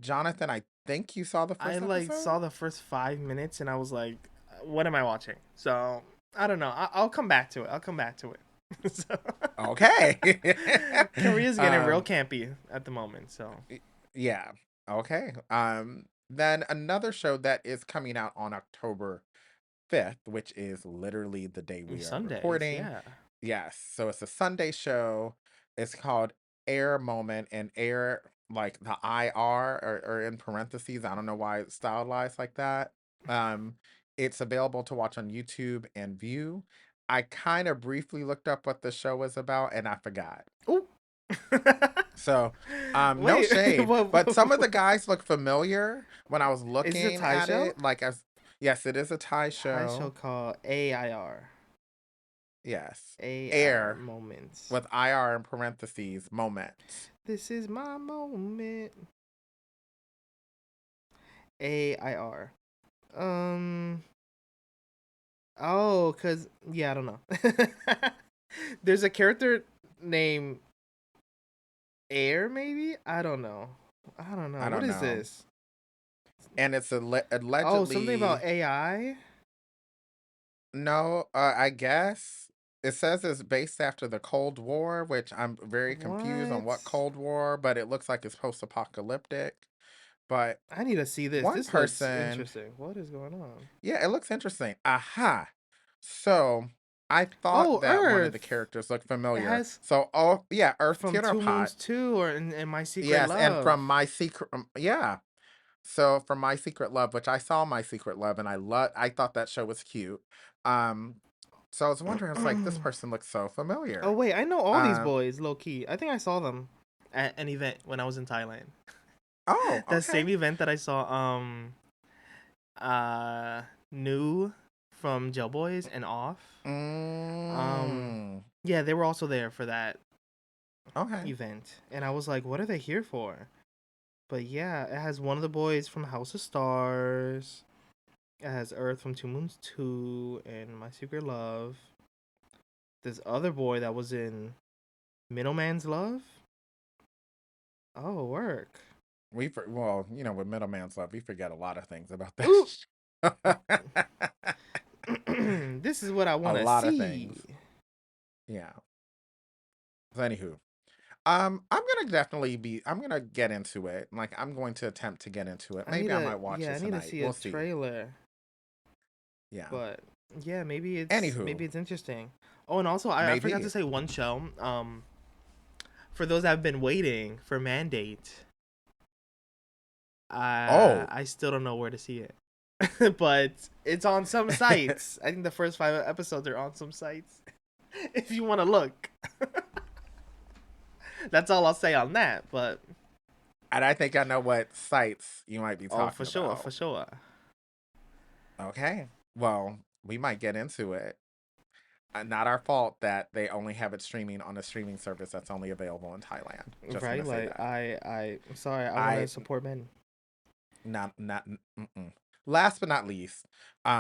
S1: Jonathan, I think you saw the
S2: I
S1: first
S2: like
S1: episode?
S2: saw the first 5 minutes and I was like, "What am I watching?" So I don't know. I'll come back to it. I'll come back to it. So,
S1: Okay.
S2: Korea's getting real
S1: um,
S2: campy at the moment. So
S1: yeah. Okay. Then another show that is coming out on October 5th, which is literally the day we are
S2: Sundays,
S1: recording.
S2: yeah.
S1: Yes. So it's a Sunday show. It's called Air Moment, and Air, like the IR or in parentheses. I don't know why it's stylized like that. Um, it's available to watch on YouTube and View. I kind of briefly looked up what the show was about and I forgot.
S2: Ooh.
S1: So, no
S2: Wait,
S1: shade, but some of the
S2: what?
S1: guys look familiar when I was
S2: Is this a
S1: looking
S2: Thai
S1: at
S2: show?
S1: it. Yes, it is a Thai
S2: Thai show
S1: show.
S2: called AIR.
S1: Yes,
S2: AIR
S1: Air
S2: moments.
S1: with IR in parentheses moments.
S2: This is my moment. AIR. Um. Oh, cause yeah, I don't know. There's a character named Air, maybe. I don't know. I don't know.
S1: I
S2: What
S1: don't
S2: is
S1: know.
S2: this?
S1: And it's
S2: Oh, something about
S1: allegedly
S2: AI.
S1: no. I guess it says it's based after the Cold War, which I'm very confused on
S2: What?
S1: what Cold War, but it looks like it's post-apocalyptic. But
S2: I need to see this.
S1: one
S2: This looks
S1: person
S2: interesting. What is going on?
S1: Yeah, it looks interesting. Aha. So I thought
S2: Oh,
S1: that one of the
S2: Earth.
S1: characters looked
S2: It
S1: familiar.
S2: has
S1: So, oh yeah, Earth
S2: from
S1: Teeter
S2: Two
S1: Pot.
S2: Moons 2 or in My Secret
S1: Yes, and
S2: Love.
S1: from My Secret, yeah. So from My Secret Love, which I saw My Secret Love, and I thought that show was cute. Um, So I was wondering, it's like this person looks so
S2: Oh
S1: familiar.
S2: wait, I know all these
S1: Um,
S2: boys, low key. I think I saw them at an event when I was in Thailand.
S1: oh,
S2: That
S1: okay.
S2: same event that I saw uh New from Jail Boys and Off. Um
S1: Mm,
S2: yeah, they were also there for that
S1: okay.
S2: event. And I was like, what are they here for? But yeah, it has one of the boys from House of Stars. It has Earth from Two Moons 2 and My Secret Love. This other boy that was in Middleman's Love. Oh, work.
S1: Well, with Middleman's Love, we forget a lot of things about
S2: Ooh.
S1: that show.
S2: This is what I
S1: A
S2: want to
S1: lot of
S2: see.
S1: things. Yeah. So anywho, I'm gonna get into it. Like, I'm going to attempt to get into it. Maybe I might watch it
S2: I need to
S1: tonight.
S2: see a
S1: We'll see.
S2: trailer.
S1: Yeah.
S2: But yeah, maybe
S1: Anywho,
S2: it's interesting. Oh, and also I forgot to
S1: maybe.
S2: say one show. For those that have been waiting for Mandate,
S1: Oh,
S2: I still don't know where to see it. But it's on some
S1: and
S2: sites. I think the first 5 episodes are on some sites. If you want to look. That's all I'll say on that, but
S1: I think I know what sites you might be
S2: oh, for
S1: talking
S2: sure,
S1: about.
S2: for sure.
S1: Okay. Well, we might get into it. Not our fault that they only have it streaming on a streaming service that's only available in Thailand. Just
S2: Right?
S1: gonna say
S2: Like
S1: that.
S2: I'm sorry, I want to
S1: I
S2: support men.
S1: not mm-mm. Last but not least,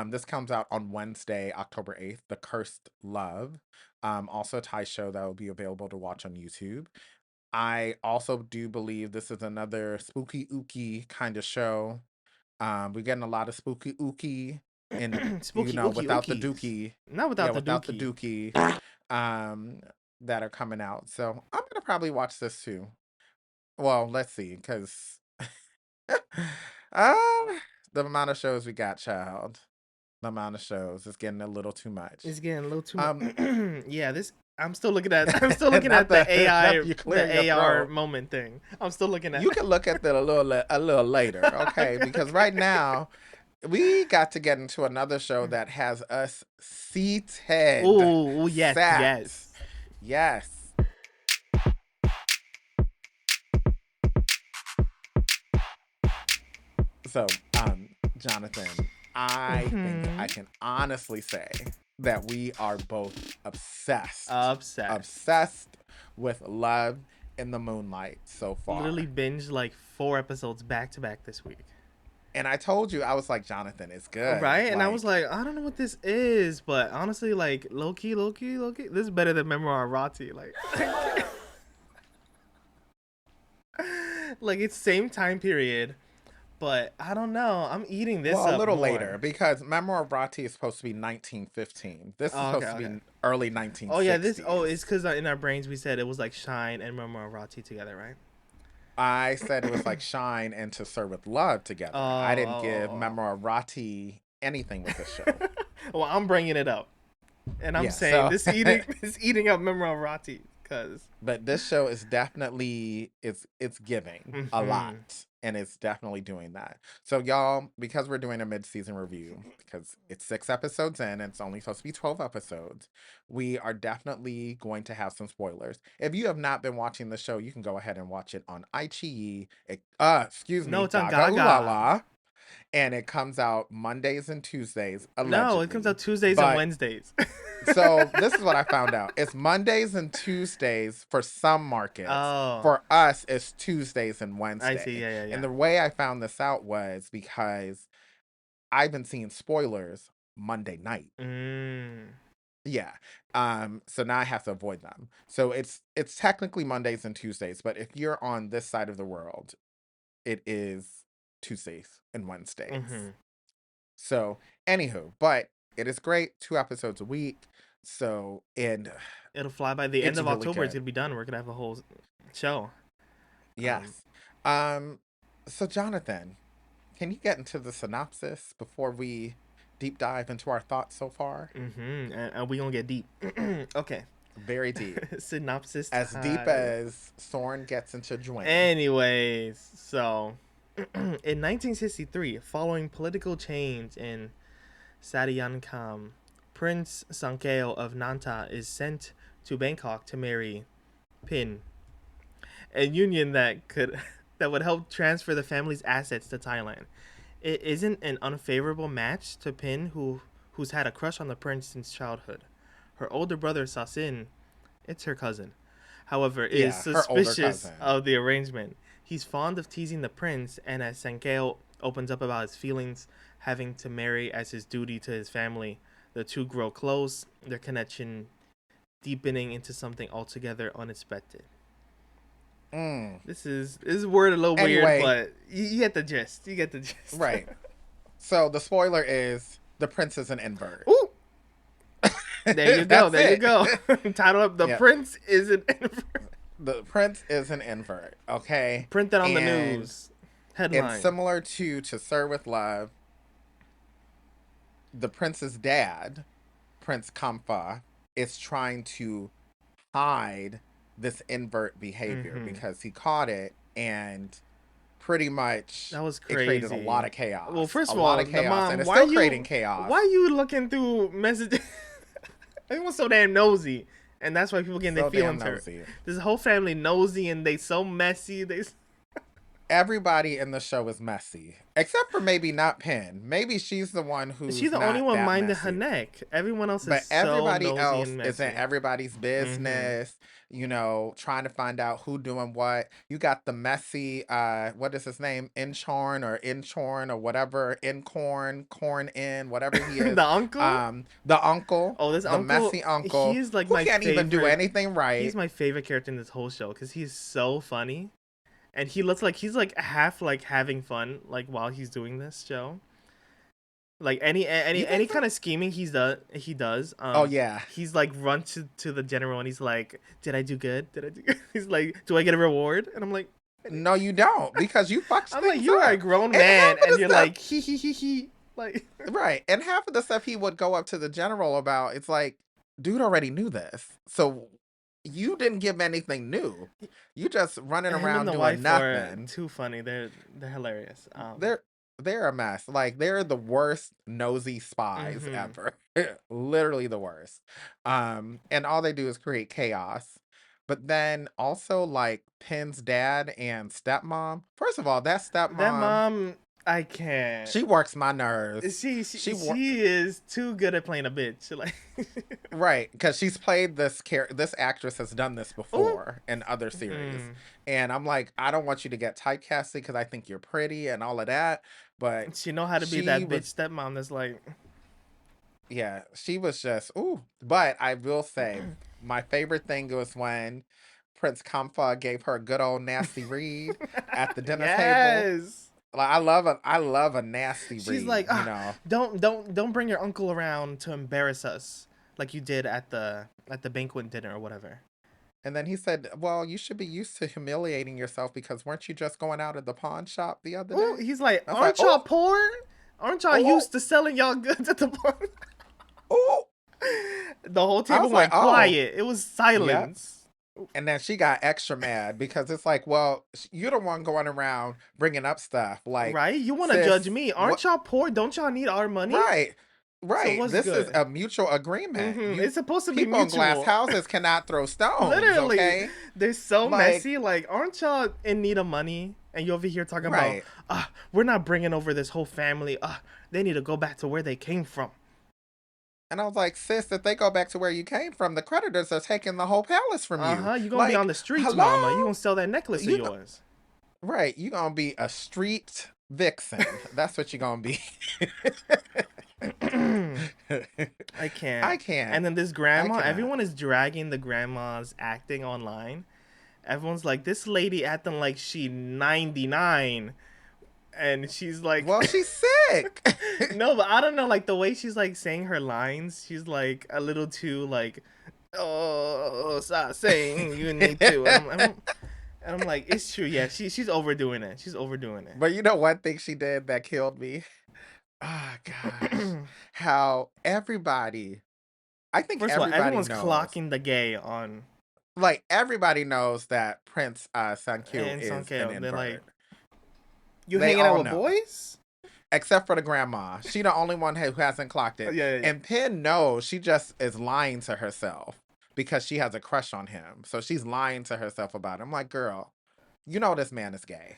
S1: this comes out on Wednesday, October 8th, The Cursed Love. Also a Thai show that will be available to watch on YouTube. I also do believe this is another spooky ooky kind of show. We're getting a lot of spooky ooky and
S2: Spooky ookie
S1: without the
S2: ookies.
S1: dookie.
S2: Not
S1: Yeah,
S2: without the
S1: without the
S2: dookie.
S1: dookie. That are coming out. So I'm gonna probably watch this too. Well, let's see, because uh the amount of shows we got, child. The amount of shows is getting a little too much.
S2: It's getting a little too much.
S1: Um
S2: Yeah, this I'm still looking at the
S1: not
S2: AI
S1: you clear your
S2: the AR
S1: throat.
S2: moment thing. I'm still looking at
S1: You can look at that a little later, okay?
S2: Okay.
S1: Because right now we got to get into another show that has us seated.
S2: Oh, yes,
S1: Sat.
S2: yes.
S1: Yes. So, Jonathan, I think I
S2: Mhm.
S1: can honestly say that we are both obsessed,
S2: Obsessed.
S1: obsessed with Love in the Moonlight so
S2: Literally
S1: far.
S2: binged like 4 episodes back to back this week.
S1: And I told you, I was like, Jonathan, it's good.
S2: Right? And I was
S1: Like,
S2: like, I don't know what this is, but honestly, like low key, this is better than Memoir Rati. Like, like it's same time period, but I don't know. I'm eating this
S1: well, a
S2: up
S1: little later,
S2: more.
S1: because Memoir of Rati is supposed to be 1915. This is
S2: Oh, okay,
S1: supposed to
S2: okay.
S1: be early
S2: Oh yeah, this. Oh,
S1: 1960s.
S2: it's because in our brains we said it was like Shine and Memoir Rati together, right?
S1: I said it was like Shine and To Serve with Love
S2: Oh,
S1: together. I didn't give
S2: oh,
S1: Memorati anything with this
S2: oh.
S1: show.
S2: Well, I'm bringing it up, and I'm
S1: Yeah,
S2: saying
S1: so
S2: this eating this eating up Memoir Rati because.
S1: but this show is definitely it's giving a
S2: Mm-hmm.
S1: lot. And it's definitely doing that. So y'all, because we're doing a mid-season review, because it's 6 episodes in and it's only supposed to be 12 episodes, we are definitely going to have some spoilers. If you have not been watching the show, you can go ahead and watch it on iQIYI. Excuse
S2: No,
S1: me,
S2: it's on
S1: Gaga Ooh La
S2: Gaga.
S1: La. And it comes out Mondays and Tuesdays,
S2: No, it comes
S1: allegedly.
S2: out Tuesdays and
S1: But
S2: Wednesdays.
S1: so this is what I found out. It's Mondays and Tuesdays for some markets.
S2: Oh,
S1: For us, it's Tuesdays and
S2: I see.
S1: Wednesday.
S2: Yeah, yeah,
S1: And
S2: yeah.
S1: the way I found this out was because I've been seeing spoilers Monday night.
S2: Mm.
S1: Yeah. So now I have to avoid them. So it's technically Mondays and Tuesdays, but if you're on this side of the world, it is Tuesdays and Wednesdays.
S2: Mm-hmm.
S1: So, anywho, but it is great. 2 episodes a week. So, and
S2: It'll fly by the end
S1: it's
S2: of
S1: really
S2: October. It's
S1: good.
S2: gonna be done. We're gonna have a whole show. Um,
S1: Yes. Um, so Jonathan, can you get into the synopsis before we deep dive into our thoughts so far?
S2: and we gonna get deep. Okay.
S1: Very deep.
S2: Synopsis
S1: As deep
S2: time.
S1: as Soren gets into Dwayne.
S2: Anyways, so in 1963, following political change in Satyanakham Prince Sankeo of Nanta is sent to Bangkok to marry Pin, a union that would help transfer the family's assets to Thailand. It isn't an unfavorable match to Pin, who's had a crush on the prince since childhood. Her older brother Sasin, it's her cousin, however, is
S1: Yeah, her older
S2: suspicious
S1: cousin.
S2: of the arrangement. He's fond of teasing the prince, and as Sankeo opens up about his feelings, having to marry as his duty to his family, the two grow close, their connection deepening into something altogether unexpected.
S1: Mm.
S2: This is word a little weird,
S1: Anyway,
S2: but you get the gist. You get the gist.
S1: right. So the spoiler is the prince is an invert.
S2: Ooh, there you go.
S1: That's
S2: There you
S1: it.
S2: go. Title up: The
S1: Yep.
S2: Prince is an invert.
S1: The prince is an invert. Okay.
S2: Print that on the
S1: And
S2: news. Headline.
S1: similar to Sir with Love, the prince's dad, Prince Kamfa, is trying to hide this invert behavior because he caught it and pretty much
S2: That was
S1: it created a
S2: crazy.
S1: lot of chaos.
S2: Well, first
S1: a
S2: of
S1: lot
S2: all,
S1: of
S2: the
S1: chaos,
S2: mom.
S1: and it's
S2: Why
S1: still
S2: you?
S1: creating chaos.
S2: Why you looking through messages? Everyone's so damn nosy, and that's why people getting their
S1: So damn
S2: feelings hurt.
S1: nosy.
S2: This whole family nosy, and they so messy.
S1: Everybody in the show is messy, except for maybe not Penn. Maybe she's the one who's
S2: She's the
S1: not
S2: only one
S1: that
S2: minding her
S1: messy.
S2: neck. Everyone else
S1: But
S2: is so
S1: everybody
S2: nosy
S1: else
S2: and
S1: is in
S2: messy.
S1: everybody's business, trying to find out who doing what. You got the messy, what is his name? Inchorn or whatever, Corn in, whatever he is.
S2: The uncle.
S1: The uncle,
S2: Oh, this
S1: the
S2: uncle.
S1: messy uncle,
S2: He's like
S1: who
S2: my
S1: can't even do
S2: favorite.
S1: anything right.
S2: He's my favorite character in this whole show because he's so funny, and he looks like he's like half like having fun like while he's doing this show. Like any
S1: You
S2: any
S1: think so?
S2: kind of scheming he does.
S1: Oh yeah.
S2: He's like run to the general and he's like, "Did I do good? Did I do good?" He's like, "Do I get a reward?" And I'm like,
S1: No, you don't, because you fucked
S2: I'm like,
S1: things
S2: you are a
S1: up.
S2: grown
S1: And half
S2: man,
S1: of
S2: and
S1: the
S2: you're
S1: stuff,
S2: like, he, like.
S1: right? And half of the stuff he would go up to the general about, it's like, dude already knew this, so you didn't give him anything new. You just running
S2: Him and
S1: around
S2: the
S1: doing
S2: wife are
S1: nothing.
S2: too funny. They're hilarious.
S1: They're a mess. Like, they're the worst nosy spies
S2: Mhm.
S1: ever. Literally the worst. And all they do is create chaos. But then also, like, Penn's dad and stepmom. First of all, that
S2: That
S1: stepmom,
S2: mom, I can't.
S1: she works my nerves.
S2: She is too good at playing a bitch. Like,
S1: Right, because she's played this actress has done this
S2: oh,
S1: before in other series. And I'm like, I don't want you to get typecasted because I think you're pretty and all of that. But
S2: she know how to be
S1: she
S2: that bitch
S1: was,
S2: stepmom. That's like,
S1: yeah, she was just, ooh. But I will say, my favorite thing was when Prince Kamfa gave her a good old nasty read at the dinner table.
S2: yes.
S1: Like, I love a nasty
S2: She's
S1: read,
S2: like, don't bring your uncle around to embarrass us like you did at the banquet dinner or whatever.
S1: And then he said, well, you should be used to humiliating yourself because weren't you just going out of the pawn shop the other
S2: Oh,
S1: day?
S2: he's like,
S1: I was like,
S2: aren't y'all poor? Aren't y'all
S1: oh,
S2: used to selling y'all goods at the pawn?
S1: oh.
S2: The whole
S1: I
S2: table
S1: was like,
S2: went quiet. It was
S1: yeah.
S2: silence.
S1: And then she got extra mad because it's like, well, you're the one going around bringing up stuff. Like,
S2: Right? You want to judge
S1: sis,
S2: me?
S1: what?
S2: Aren't y'all poor? Don't y'all need our money?
S1: Right.
S2: So
S1: Right.
S2: what's
S1: This is
S2: good?
S1: a mutual agreement.
S2: It's supposed to be
S1: People in glass
S2: mutual.
S1: houses cannot throw stones,
S2: Literally,
S1: okay?
S2: they're so
S1: Like,
S2: messy. Like, aren't y'all in need of money? And you over here talking about,
S1: right.
S2: we're not bringing over this whole family. They need to go back to where they came from.
S1: And I was like, sis, if they go back to where you came from, the creditors are taking the whole palace from you.
S2: You gonna be on
S1: Like,
S2: the streets,
S1: hello?
S2: mama. You gonna sell that necklace of
S1: You
S2: yours.
S1: right, you gonna be a street vixen. That's what you're gonna be.
S2: I can't.
S1: I can't.
S2: And then this
S1: I
S2: grandma,
S1: cannot.
S2: everyone is dragging the grandma's acting online. Everyone's like, this lady acting like she 99. And she's like,
S1: Well, she's sick.
S2: no, but I don't know, like the way she's like saying her lines, she's like a little too like, oh, stop saying you need to. And I'm like, it's true, yeah. She's overdoing it. She's overdoing it.
S1: But you know one thing she did that killed me? Ah, gosh. How everybody, I think
S2: First of all,
S1: everybody
S2: everyone's
S1: knows,
S2: clocking the gay on
S1: like everybody knows that Prince Sankyu
S2: and
S1: is an
S2: Sankeo. They're like,
S1: invert.
S2: you
S1: They
S2: hanging out
S1: all
S2: with
S1: know.
S2: boys?
S1: except for the grandma. She the only one who hasn't clocked it.
S2: Yeah, yeah, yeah.
S1: And Penn knows she just is lying to herself because she has a crush on him. So she's lying to herself about it. I'm like, girl, you know this man is gay.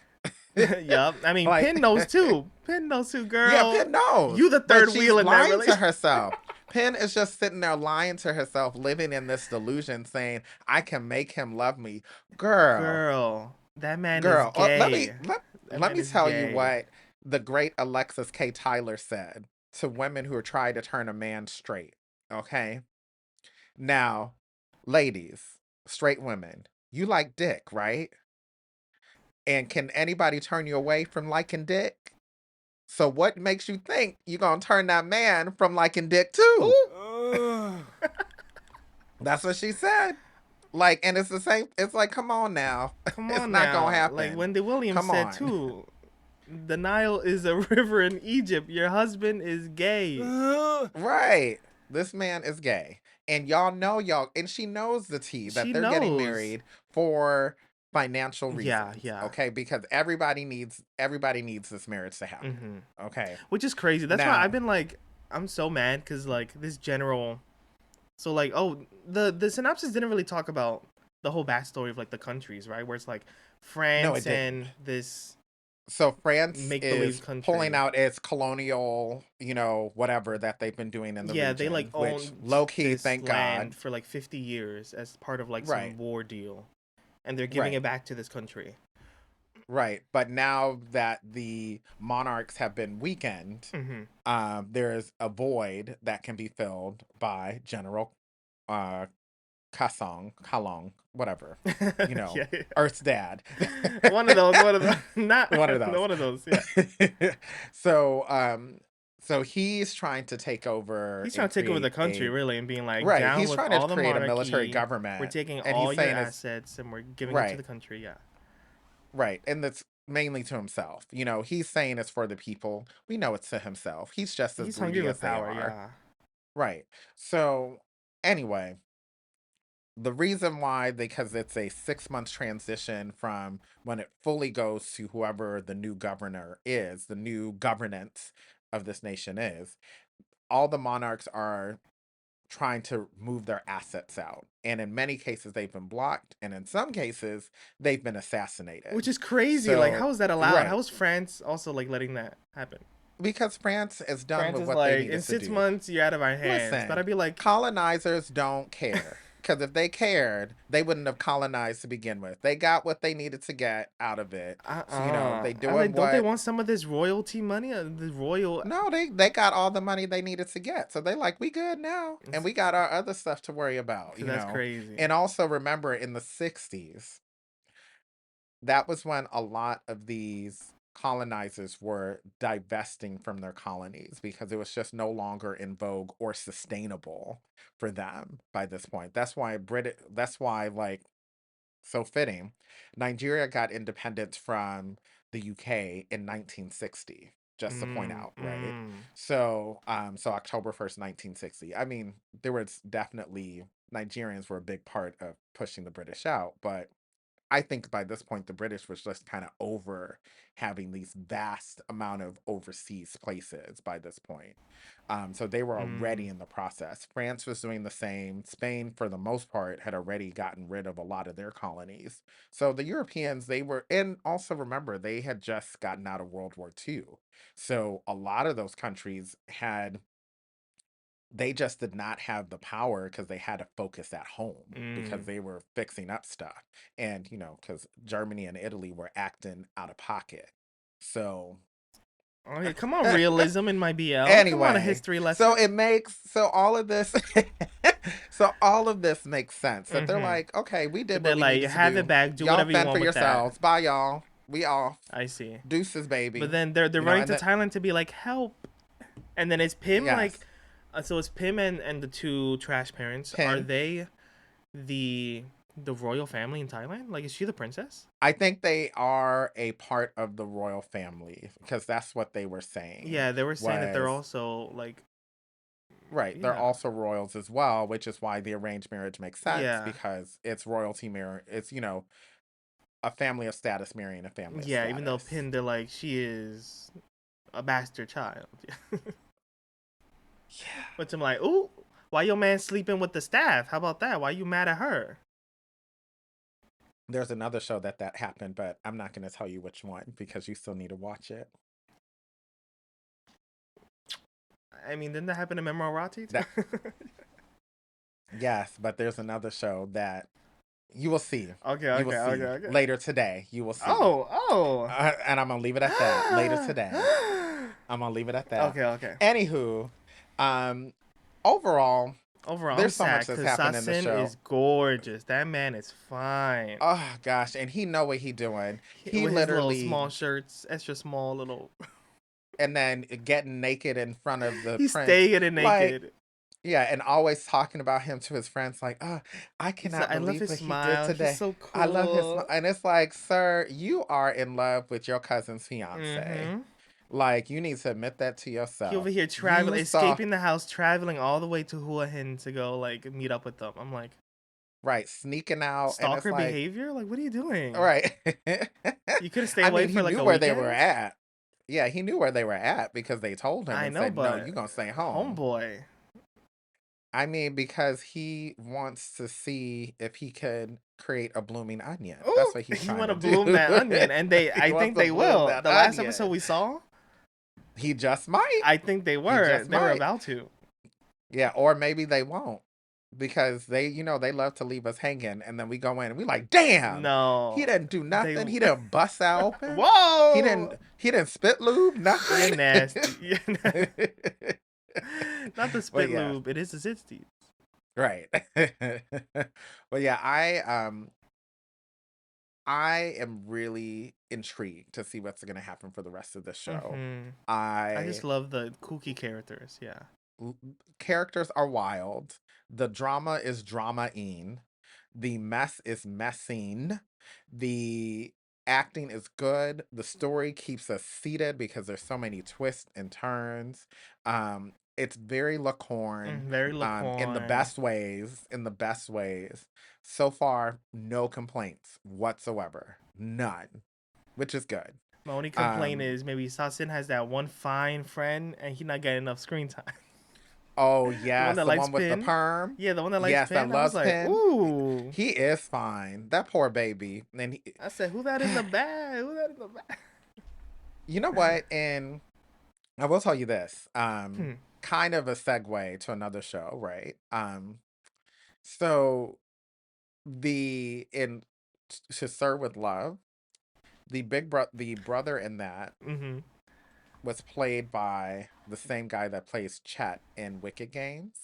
S2: Yup. I mean,
S1: Like,
S2: Pin knows too. Pin knows too,
S1: yeah,
S2: girl.
S1: Penn knows,
S2: You the
S1: but
S2: third
S1: she's
S2: wheel in that
S1: lying to
S2: relationship.
S1: herself. Penn is just sitting there lying to herself, living in this delusion, saying, I can make him love me. Girl,
S2: Girl, that man is
S1: girl,
S2: gay. That
S1: let
S2: man
S1: me
S2: is
S1: tell you
S2: gay.
S1: what the great Alexis K. Tyler said to women who are trying to turn a man straight. Okay? Now, ladies, straight women, you like dick, right? And can anybody turn you away from liking dick? So what makes you think you're gonna turn that man from liking dick too? That's what she said. Like, and it's the same. It's like, come on now,
S2: Come
S1: it's
S2: on
S1: not gonna
S2: now. Like
S1: happen.
S2: Wendy Williams
S1: Come
S2: said
S1: on.
S2: too. The Nile is a river in Egypt. Your husband is gay.
S1: Right. This man is gay. And y'all know and she knows the tea that
S2: She
S1: they're getting
S2: knows.
S1: married for financial
S2: Yeah,
S1: reasons.
S2: yeah.
S1: Okay, because everybody needs this marriage to happen.
S2: Mm-hmm.
S1: Okay.
S2: Which is crazy. That's why
S1: Now,
S2: I've been like, I'm so mad because like this general. So like, oh, the synopsis didn't really talk about the whole backstory of like the countries, right? Where it's like
S1: no, it
S2: France
S1: didn't.
S2: and this
S1: So France
S2: make believe
S1: is pulling
S2: country.
S1: out its colonial, whatever that they've been doing in the
S2: Yeah, they like
S1: region, which
S2: owned
S1: low key,
S2: this
S1: thank God.
S2: land for like 50 years as part of like
S1: Right.
S2: some war deal, and they're giving it
S1: Right.
S2: back to this country.
S1: Right. But now that the monarchs have been weakened,
S2: Mm-hmm.
S1: there's a void that can be filled by General uh, Kalong, whatever,
S2: Yeah, yeah.
S1: Earth's dad.
S2: One of those. One of those. Not
S1: One of those.
S2: one of those. Yeah.
S1: so, so he's trying to take over
S2: He's trying
S1: and
S2: to take over the
S1: create
S2: country,
S1: a
S2: really, and being like,
S1: right.
S2: down
S1: He's
S2: with
S1: trying to
S2: all the
S1: create a military
S2: monarchy. We're
S1: government,
S2: taking
S1: and he's
S2: all your
S1: saying it's
S2: assets and we're giving it to
S1: right.
S2: the country. Yeah.
S1: Right. And that's mainly to himself. He's saying it's for the people. We know it's to himself. He's just as
S2: He's hungry
S1: greedy
S2: with
S1: as they
S2: power.
S1: are.
S2: Yeah.
S1: Right. So, anyway, the reason why, because it's a 6 month transition from when it fully goes to whoever the new governor is, the new governance of this nation is, all the monarchs are trying to move their assets out. And in many cases, they've been blocked. And in some cases, they've been assassinated.
S2: Which is crazy. Like,
S1: So,
S2: how is that allowed?
S1: right.
S2: How is France also like letting that happen?
S1: Because France is done
S2: France
S1: with
S2: is
S1: what they
S2: like, in
S1: needed to
S2: 6
S1: do.
S2: months, you're out of our hands. But
S1: Listen,
S2: I'd be like,
S1: colonizers don't care. Because if they cared, they wouldn't have colonized to begin with. They got what they needed to get out of it. So, they
S2: I was
S1: doing
S2: like, don't they
S1: what.
S2: want some of this royalty money? The royal.
S1: No, they got all the money they needed to get. So they like, we good now. And we got our other stuff to worry about,
S2: That's crazy.
S1: And also remember in the 60s, that was when a lot of these colonizers were divesting from their colonies because it was just no longer in vogue or sustainable for them by this point. That's why like so fitting. Nigeria got independence from the UK in 1960. Just to point
S2: Mm,
S1: out, right?
S2: mm.
S1: So October 1st, 1960. I mean, there was definitely Nigerians were a big part of pushing the British out, but I think by this point the British was just kind of over having these vast amount of overseas places by this point. So they were already
S2: Mm.
S1: in the process. France was doing the same. Spain, for the most part, had already gotten rid of a lot of their colonies. So the Europeans, they were, and also remember, they had just gotten out of World War II. So a lot of those countries they just did not have the power because they had to focus at home because
S2: Mm.
S1: they were fixing up stuff. And, because Germany and Italy were acting out of pocket. So,
S2: Oh yeah, come on, realism in my BL. Come on, a
S1: anyway,
S2: history lesson.
S1: so all of this, so all of this makes sense that they're
S2: Mm-hmm.
S1: like, okay, we
S2: So
S1: did
S2: they're
S1: what we
S2: like,
S1: needed to
S2: have it
S1: do.
S2: back, do
S1: Y'all
S2: whatever you
S1: fend for
S2: want with that.
S1: yourselves. Bye, y'all. We off.
S2: I see.
S1: Deuces,
S2: But
S1: baby.
S2: then they're running
S1: And
S2: to
S1: then,
S2: Thailand to be like, help. And then it's Pim like,
S1: yes,
S2: so it's Pim and the two trash parents. Are
S1: Pin.
S2: they the royal family in Thailand? Like, is she the princess?
S1: I think they are a part of the royal family because that's what they were saying
S2: Yeah, they were saying that they're
S1: was
S2: also like,
S1: right. They're
S2: yeah,
S1: also royals as well, which is why the arranged marriage makes sense
S2: yeah,
S1: because it's royalty marriage. It's, a family of status marrying a family of
S2: yeah. Even though
S1: status.
S2: Pim, they're like, she is a bastard child.
S1: Yeah.
S2: Which I'm like, ooh, why your man sleeping with the staff? How about that? Why you mad at her?
S1: There's another show that happened, but I'm not going to tell you which one because you still need to watch it.
S2: I mean, didn't that happen to Memorati?
S1: That Yes, but there's another show that you will see. You will see
S2: Okay.
S1: later today. You will see.
S2: Oh.
S1: And I'm gonna leave it at that. Later today, I'm gonna leave it at that.
S2: Okay.
S1: Anywho, overall,
S2: Overall, I'm
S1: there's so much
S2: sad
S1: that's
S2: because
S1: happened in the
S2: Sasin
S1: show.
S2: is gorgeous. That man is fine.
S1: Oh gosh, and he know what he doing. He
S2: With his little
S1: literally
S2: small shirts, extra small little.
S1: and then getting naked in front of the
S2: He's
S1: prince.
S2: staying naked.
S1: Like, yeah, and always talking about him to his friends, like, oh, I
S2: He's
S1: cannot
S2: like, I love
S1: believe
S2: his
S1: what he did
S2: smile. He's
S1: today.
S2: so cool.
S1: I love his smile. And it's like, sir, you are in love with your cousin's fiance.
S2: Mm-hmm.
S1: Like, you need to admit that to yourself.
S2: He over here traveling, escaping the house, traveling all the way to Hua Hin to go like meet up with them. I'm like,
S1: right, sneaking out, and it's
S2: stalker
S1: like,
S2: behavior. Like, what are you doing?
S1: right.
S2: You could have stayed
S1: I
S2: away
S1: mean,
S2: for
S1: he
S2: like
S1: knew
S2: a
S1: where
S2: weekend.
S1: they were at. Yeah, he knew where they were at because they told him
S2: I
S1: and
S2: know,
S1: said, no,
S2: but
S1: you're gonna stay home.
S2: homeboy.
S1: I mean, because he wants to see if he could create a blooming onion.
S2: Ooh,
S1: That's what he's
S2: he
S1: trying
S2: want
S1: to
S2: to
S1: do.
S2: bloom that onion, and I
S1: He
S2: think
S1: wants to
S2: they
S1: bloom
S2: will.
S1: that
S2: The last
S1: onion.
S2: episode we saw,
S1: He just might.
S2: I think they
S1: He
S2: were.
S1: just
S2: They were
S1: might.
S2: about to.
S1: Yeah, or maybe they won't. Because they, they love to leave us hanging, and then we go in and we like, damn,
S2: No,
S1: he didn't do nothing. He didn't bust that open.
S2: Whoa!
S1: He didn't spit lube, nothing.
S2: You're nasty. Not the
S1: But
S2: spit
S1: yeah,
S2: lube. It is the 60s.
S1: right. But yeah, I am really intrigued to see what's going to happen for the rest of the show.
S2: Mm-hmm. I just love the kooky characters. Yeah.
S1: Characters are wild. The drama is drama-ing. The mess is messing. The acting is good. The story keeps us seated because there's so many twists and turns. It's very Lacorn.
S2: Very
S1: In the
S2: Lacorn.
S1: best ways. In the best ways. So far, no complaints whatsoever. None. Which is good.
S2: My only complaint is maybe Sasin has that one fine friend and he not getting enough screen time.
S1: Oh yes,
S2: the
S1: one with
S2: Pin?
S1: the perm.
S2: Yeah, the one that likes
S1: Yes,
S2: Pin.
S1: that
S2: I was
S1: loves
S2: like,
S1: Pin.
S2: ooh.
S1: He is fine. That poor baby. And
S2: I said, who that in the bag? Who that in the bag?
S1: You know what? And I will tell you this. Kind of a segue to another show, right? So to Sir with Love, the brother in that was played by the same guy that plays Chet in Wicked Games.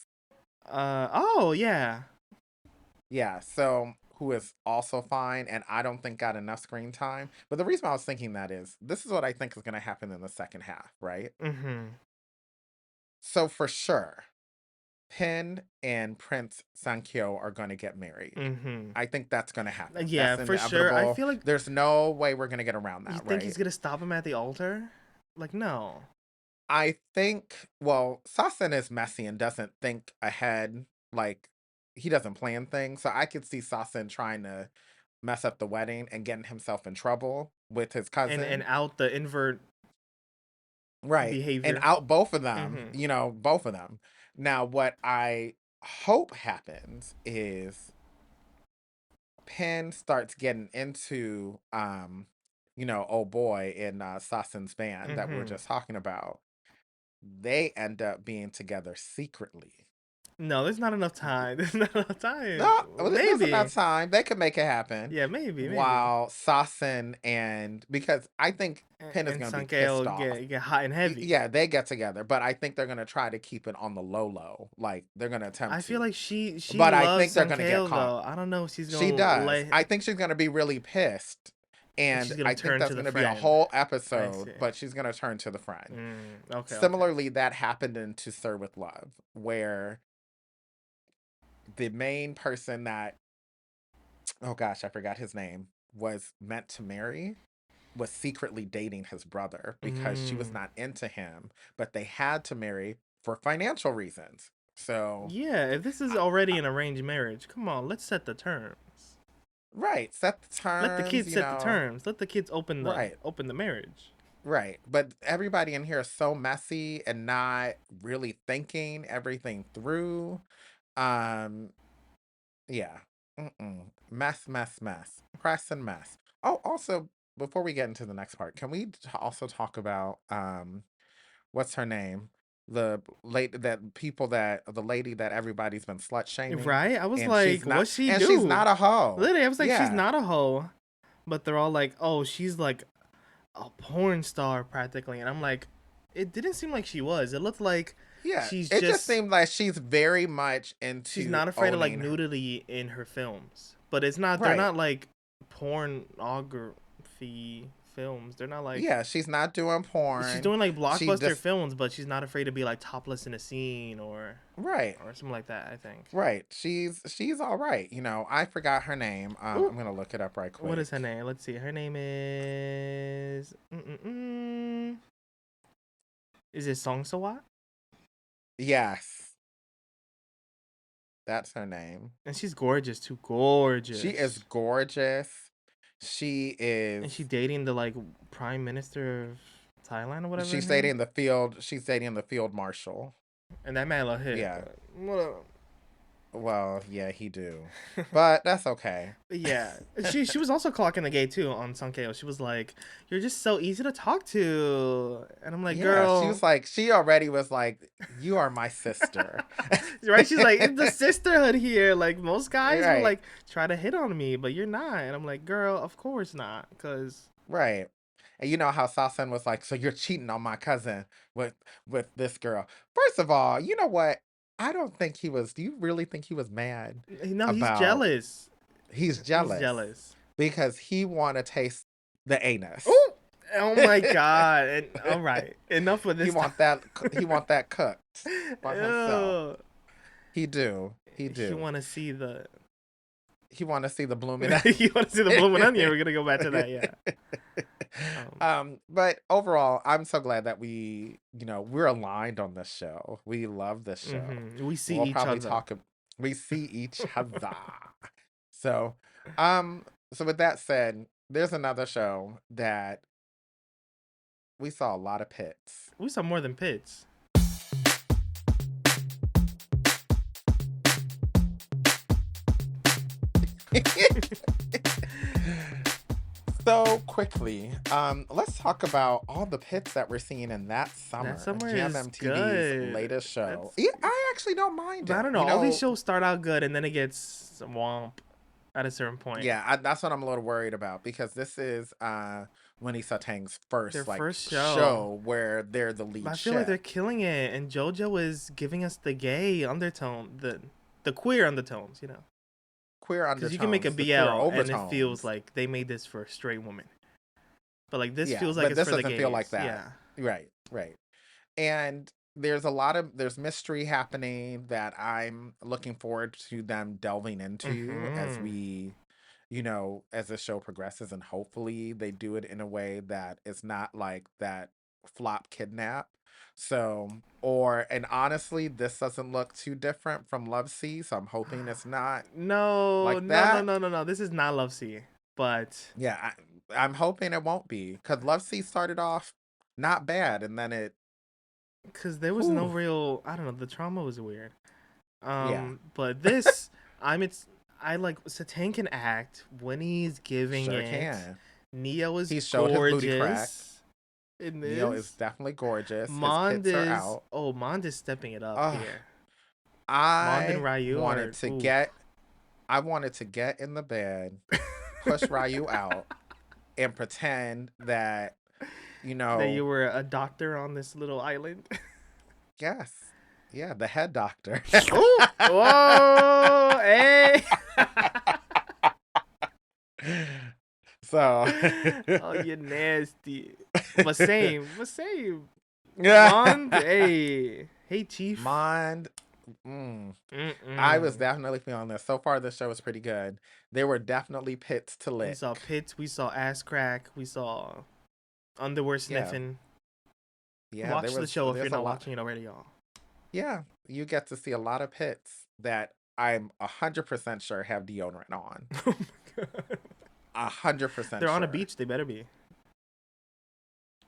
S2: Oh yeah.
S1: Yeah, so who is also fine and I don't think got enough screen time. But the reason I was thinking that is this is what I think is going to happen in the second half, right? So for sure, Pin and Prince Sankyo are going to get married. I think that's going to happen.
S2: Yeah,
S1: that's
S2: for sure. I feel like
S1: there's no way we're going to get around that,
S2: You think
S1: right?
S2: he's going to stop him at the altar? Like, no.
S1: I think, well, Sasin is messy and doesn't think ahead. Like, he doesn't plan things. So I could see Sasin trying to mess up the wedding and getting himself in trouble with his cousin.
S2: And out the invert behavior.
S1: And out both of them, both of them. Now, what I hope happens is Penn starts getting into, oh boy, in Sasin's band that we were just talking about. They end up being together secretly.
S2: No, there's not enough time. There's not enough time.
S1: No,
S2: maybe.
S1: There's enough time. They could make it happen.
S2: Yeah, maybe.
S1: While Sasin because I think Penn is going to be pissed off.
S2: Get hot and heavy.
S1: Yeah, they get together, but I think they're going to try to keep it on the low. Like they're going to attempt.
S2: I feel like she
S1: but
S2: loves
S1: I think they're going to get
S2: Sankeo,
S1: caught.
S2: though. I don't know if she's going to.
S1: She does. I think she's going to be really pissed. And I think that's going to be a whole episode, but she's going to turn to the friend.
S2: Okay.
S1: Similarly, that happened in To Sir with Love, where the main person that, oh gosh, I forgot his name, was meant to marry, was secretly dating his brother because she was not into him, but they had to marry for financial reasons. So
S2: yeah, if this is already an arranged marriage, come on, let's set the terms.
S1: Right, set the terms.
S2: Let the kids set the terms. Let the kids open the marriage.
S1: Right. But everybody in here is so messy and not really thinking everything through. Um, yeah. Mm-mm. Mess. Press and mess. Oh, also, before we get into the next part, can we also talk about what's her name? The lady that everybody's been slut shaming,
S2: Right? I was
S1: and she's
S2: like,
S1: not,
S2: what she
S1: and she's
S2: do?
S1: not a hoe.
S2: Literally, I was like, she's
S1: Yeah.
S2: not a hoe. But they're all like, oh, she's like a porn star practically. And I'm like, it didn't seem like she was. It looked like
S1: Yeah.
S2: she's
S1: It just
S2: just,
S1: seems like she's very much
S2: she's
S1: into
S2: not afraid of like
S1: owning.
S2: nudity in her films. But it's not, they're
S1: Right.
S2: not like pornography films. They're not like,
S1: Yeah, she's not doing
S2: she's
S1: porn.
S2: doing like
S1: She
S2: blockbuster
S1: just
S2: films, but she's not afraid to be like topless in a scene
S1: right.
S2: or something like that, I think.
S1: Right. She's all right. I forgot her name.
S2: Ooh,
S1: I'm gonna look it up right
S2: what is her
S1: quick.
S2: name? Let's see. Her name is. Is it Song Sawat?
S1: Yes, that's her name.
S2: And she's gorgeous too.
S1: She is
S2: Gorgeous.
S1: gorgeous. She
S2: And
S1: is
S2: she dating the like prime minister of Thailand or whatever her
S1: she's
S2: name.
S1: dating the field she's dating the field marshal.
S2: And that man love hit,
S1: Yeah.
S2: but whatever.
S1: Well, yeah, he do. But that's okay.
S2: Yeah, she was also clocking the gay too on Sankeo. She was like, "You're just so easy to talk to," and I'm like,
S1: Yeah,
S2: "Girl,
S1: she already was like, you are my sister.
S2: right?" She's like, "It's the sisterhood here. Like most guys will
S1: Right.
S2: like try to hit on me, but you're not." And I'm like, "Girl, of course not, cause
S1: Right. And you know how Sasen was like, so you're cheating on my cousin with this girl. First of all, you know what? I don't think he was. Do you really think he was mad
S2: no, he's
S1: about
S2: jealous.
S1: he's
S2: He's
S1: jealous
S2: jealous."
S1: because he want to taste the anus.
S2: Oh, oh my god! And all right, enough with
S1: he
S2: this time.
S1: want that he want that cooked for himself.
S2: Ew.
S1: He do. He
S2: You
S1: do.
S2: want to see the
S1: He want to see the blooming
S2: you want to see the blooming onion? We're gonna go back to that, yeah.
S1: But overall, I'm so glad that we're aligned on this show. We love this show.
S2: We see
S1: We'll
S2: each
S1: probably
S2: other.
S1: talk. We see each other. So, um, so with that said, there's another show that we saw a lot of pits.
S2: We saw more than pits.
S1: So quickly, let's talk about all the pits that we're seeing in that summer.
S2: That summer is
S1: GMMTV's
S2: good.
S1: latest show.
S2: That's,
S1: Yeah, I actually don't mind
S2: but I
S1: it.
S2: don't know. All these shows start out good and then it gets womp at a certain point.
S1: Yeah, that's what I'm a little worried about because this is Winnie Satang's
S2: Their
S1: first
S2: first show.
S1: show where they're the
S2: But
S1: lead
S2: I feel like they're
S1: ship.
S2: killing it, and JoJo is giving us the gay undertone, the queer undertones, you know.
S1: Queer
S2: Because you can make a
S1: undertones, the queer
S2: BL and it feels
S1: overtones.
S2: like they made this for a straight woman, but like this
S1: Yeah,
S2: feels like
S1: but
S2: it's
S1: this
S2: for the
S1: doesn't feel like
S2: gays.
S1: that.
S2: Yeah.
S1: Right, right. And there's mystery happening that I'm looking forward to them delving into as
S2: Mm-hmm.
S1: as the show progresses, and hopefully they do it in a way that is not like that flop kidnap. So, and honestly, this doesn't look too different from Love Sea, so I'm hoping it's not
S2: No,
S1: like
S2: no, no,
S1: that.
S2: no, no, no. This is not Love Sea, but
S1: Yeah, I'm hoping it won't be because Love Sea started off not bad, and then
S2: because there was no
S1: whew,
S2: real. I don't know. The trauma was weird.
S1: yeah,
S2: But this, it's. I like Satan can act when he's giving
S1: sure
S2: it.
S1: can.
S2: Neo is
S1: He showed his booty crack.
S2: gorgeous in
S1: Neo is
S2: this.
S1: definitely gorgeous. His
S2: Mond
S1: hits are
S2: is
S1: out.
S2: Mond is stepping it up
S1: Ugh,
S2: here. Mond and
S1: I
S2: Ryu
S1: wanted
S2: are
S1: to
S2: oof.
S1: get I wanted to get in the bed, push Ryu out, and pretend that, you
S2: That you
S1: know,
S2: were a doctor on this little island.
S1: yes. Yeah, the head doctor.
S2: Oh, whoa, hey.
S1: So
S2: Oh, you're nasty. But same.
S1: yeah.
S2: Mond, hey, chief.
S1: Mind. Mm. I was
S2: Mm-mm.
S1: definitely feeling this. So far, the show was pretty good. There were definitely pits to
S2: We
S1: lick.
S2: saw pits. We saw ass crack. We saw underwear
S1: Yeah,
S2: sniffing.
S1: yeah.
S2: Watch the show if you're
S1: There's a
S2: not
S1: lot.
S2: watching it already, y'all.
S1: Yeah, you get to see a lot of pits that I'm 100% sure have deodorant on.
S2: Oh my god.
S1: 100%
S2: They're on a
S1: sure.
S2: beach. They better be.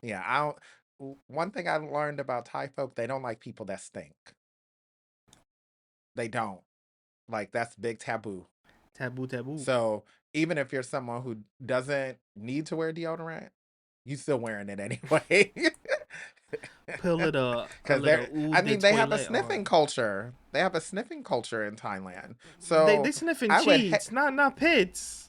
S1: Yeah, I don't. One thing I learned about Thai folk, they don't like people that stink. They don't. Like that's big taboo.
S2: Taboo, taboo.
S1: So even if you're someone who doesn't need to wear deodorant, you still wearing it anyway.
S2: Put a
S1: Because
S2: little
S1: I
S2: oud de
S1: mean, they have a
S2: toilet
S1: sniffing
S2: on.
S1: culture. They have a sniffing culture in Thailand.
S2: They
S1: So
S2: sniffing
S1: I would,
S2: cheeks, not pits.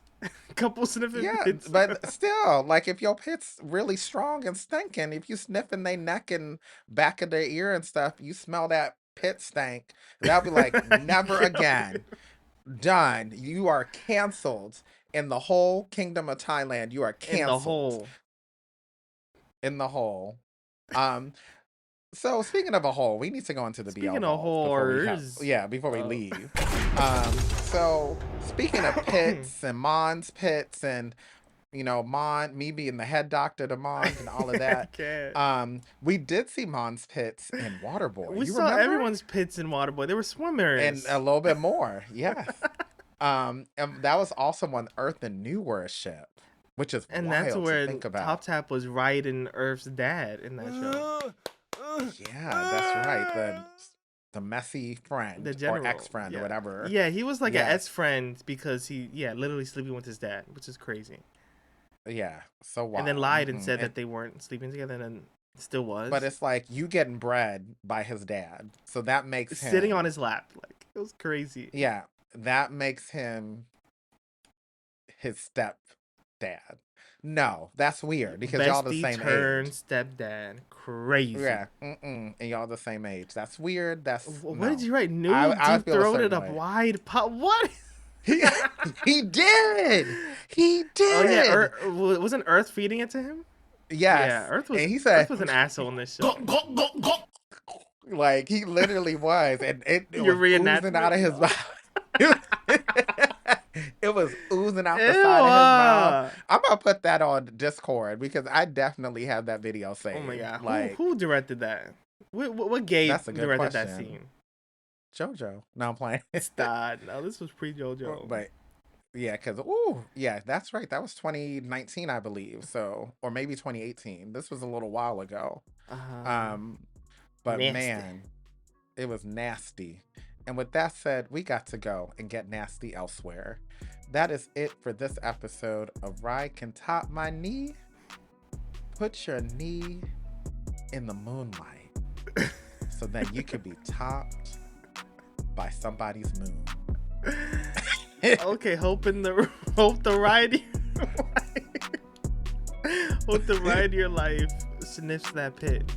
S2: Couple sniffing
S1: yeah,
S2: pits.
S1: but still, like if your pit's really strong and stinking, if you sniffing their neck and back of their ear and stuff, you smell that pit stank. That'll be like, never
S2: Yeah.
S1: again. Done. You are canceled in the whole kingdom of Thailand. You are
S2: In the
S1: canceled
S2: hole.
S1: in the hole. Um, so speaking of a hole, we need to go into the BL
S2: Speaking of
S1: balls
S2: whores,
S1: before we
S2: uh,
S1: leave. So speaking of pits and Mon's pits and Mon, me being the head doctor to Mons and all of
S2: I
S1: that.
S2: can't.
S1: We did see Mon's pits in Waterboy.
S2: We
S1: You
S2: saw
S1: remember?
S2: everyone's pits in Waterboy. They were
S1: And a
S2: swimmers.
S1: little bit more, yes. And that was also when Earth and New were a ship, which is
S2: And that's
S1: wild to
S2: where
S1: think
S2: Top
S1: about.
S2: Tap was riding Earth's dad in that show.
S1: Yeah, that's right. The messy
S2: The
S1: friend or
S2: general.
S1: ex-friend or
S2: Yeah.
S1: whatever.
S2: Yeah, he was like an
S1: Yes.
S2: ex-friend because literally sleeping with his dad, which is crazy.
S1: Yeah. So
S2: And then
S1: wild.
S2: lied and said
S1: And
S2: that they weren't sleeping together and then still
S1: but
S2: was.
S1: it's like you getting bred by his dad. So that makes
S2: Sitting on
S1: him,
S2: his lap. Like, it was crazy.
S1: yeah, that makes him his step dad. No, that's weird because y'all the
S2: Bestie
S1: same
S2: turned
S1: age.
S2: stepdad. Crazy.
S1: Yeah, and y'all the same age. That's weird. That's
S2: What did
S1: no.
S2: you write?
S1: I
S2: Noodle
S1: I
S2: deep
S1: feel a
S2: throated
S1: certain
S2: up
S1: way.
S2: wide pop. What?
S1: He he did. He
S2: Oh yeah,
S1: did.
S2: wasn't Earth feeding it to him? Yeah,
S1: Yes, and he said,
S2: Earth was an asshole in this show.
S1: like he literally was, and it
S2: Your
S1: was oozing out
S2: reenactment.
S1: of his
S2: No.
S1: mouth. It was oozing out the
S2: Ew.
S1: side of his mouth. I'm gonna put that on Discord because I definitely have that video
S2: Oh my
S1: saved.
S2: god,
S1: Like
S2: who directed that? What gay
S1: that's a good
S2: directed that
S1: question.
S2: scene?
S1: JoJo. No, I'm playing.
S2: Stop. No, this was pre JoJo.
S1: But yeah, because that's right. That was 2019, I believe. So, or maybe 2018. This was a little while ago. Um, but
S2: Nasty.
S1: man, it was nasty. And with that said, we got to go and get nasty elsewhere. That is it for this episode of RyCanTopMyKnee. Put your knee in the moonlight so that you can be topped by somebody's moon.
S2: Okay, hope the ride hope the ride of your life sniffs that pit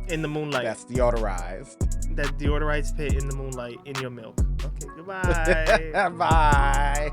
S2: in the moonlight.
S1: That's deodorized.
S2: That deodorized pit in the moonlight in your milk. Okay, goodbye.
S1: Bye.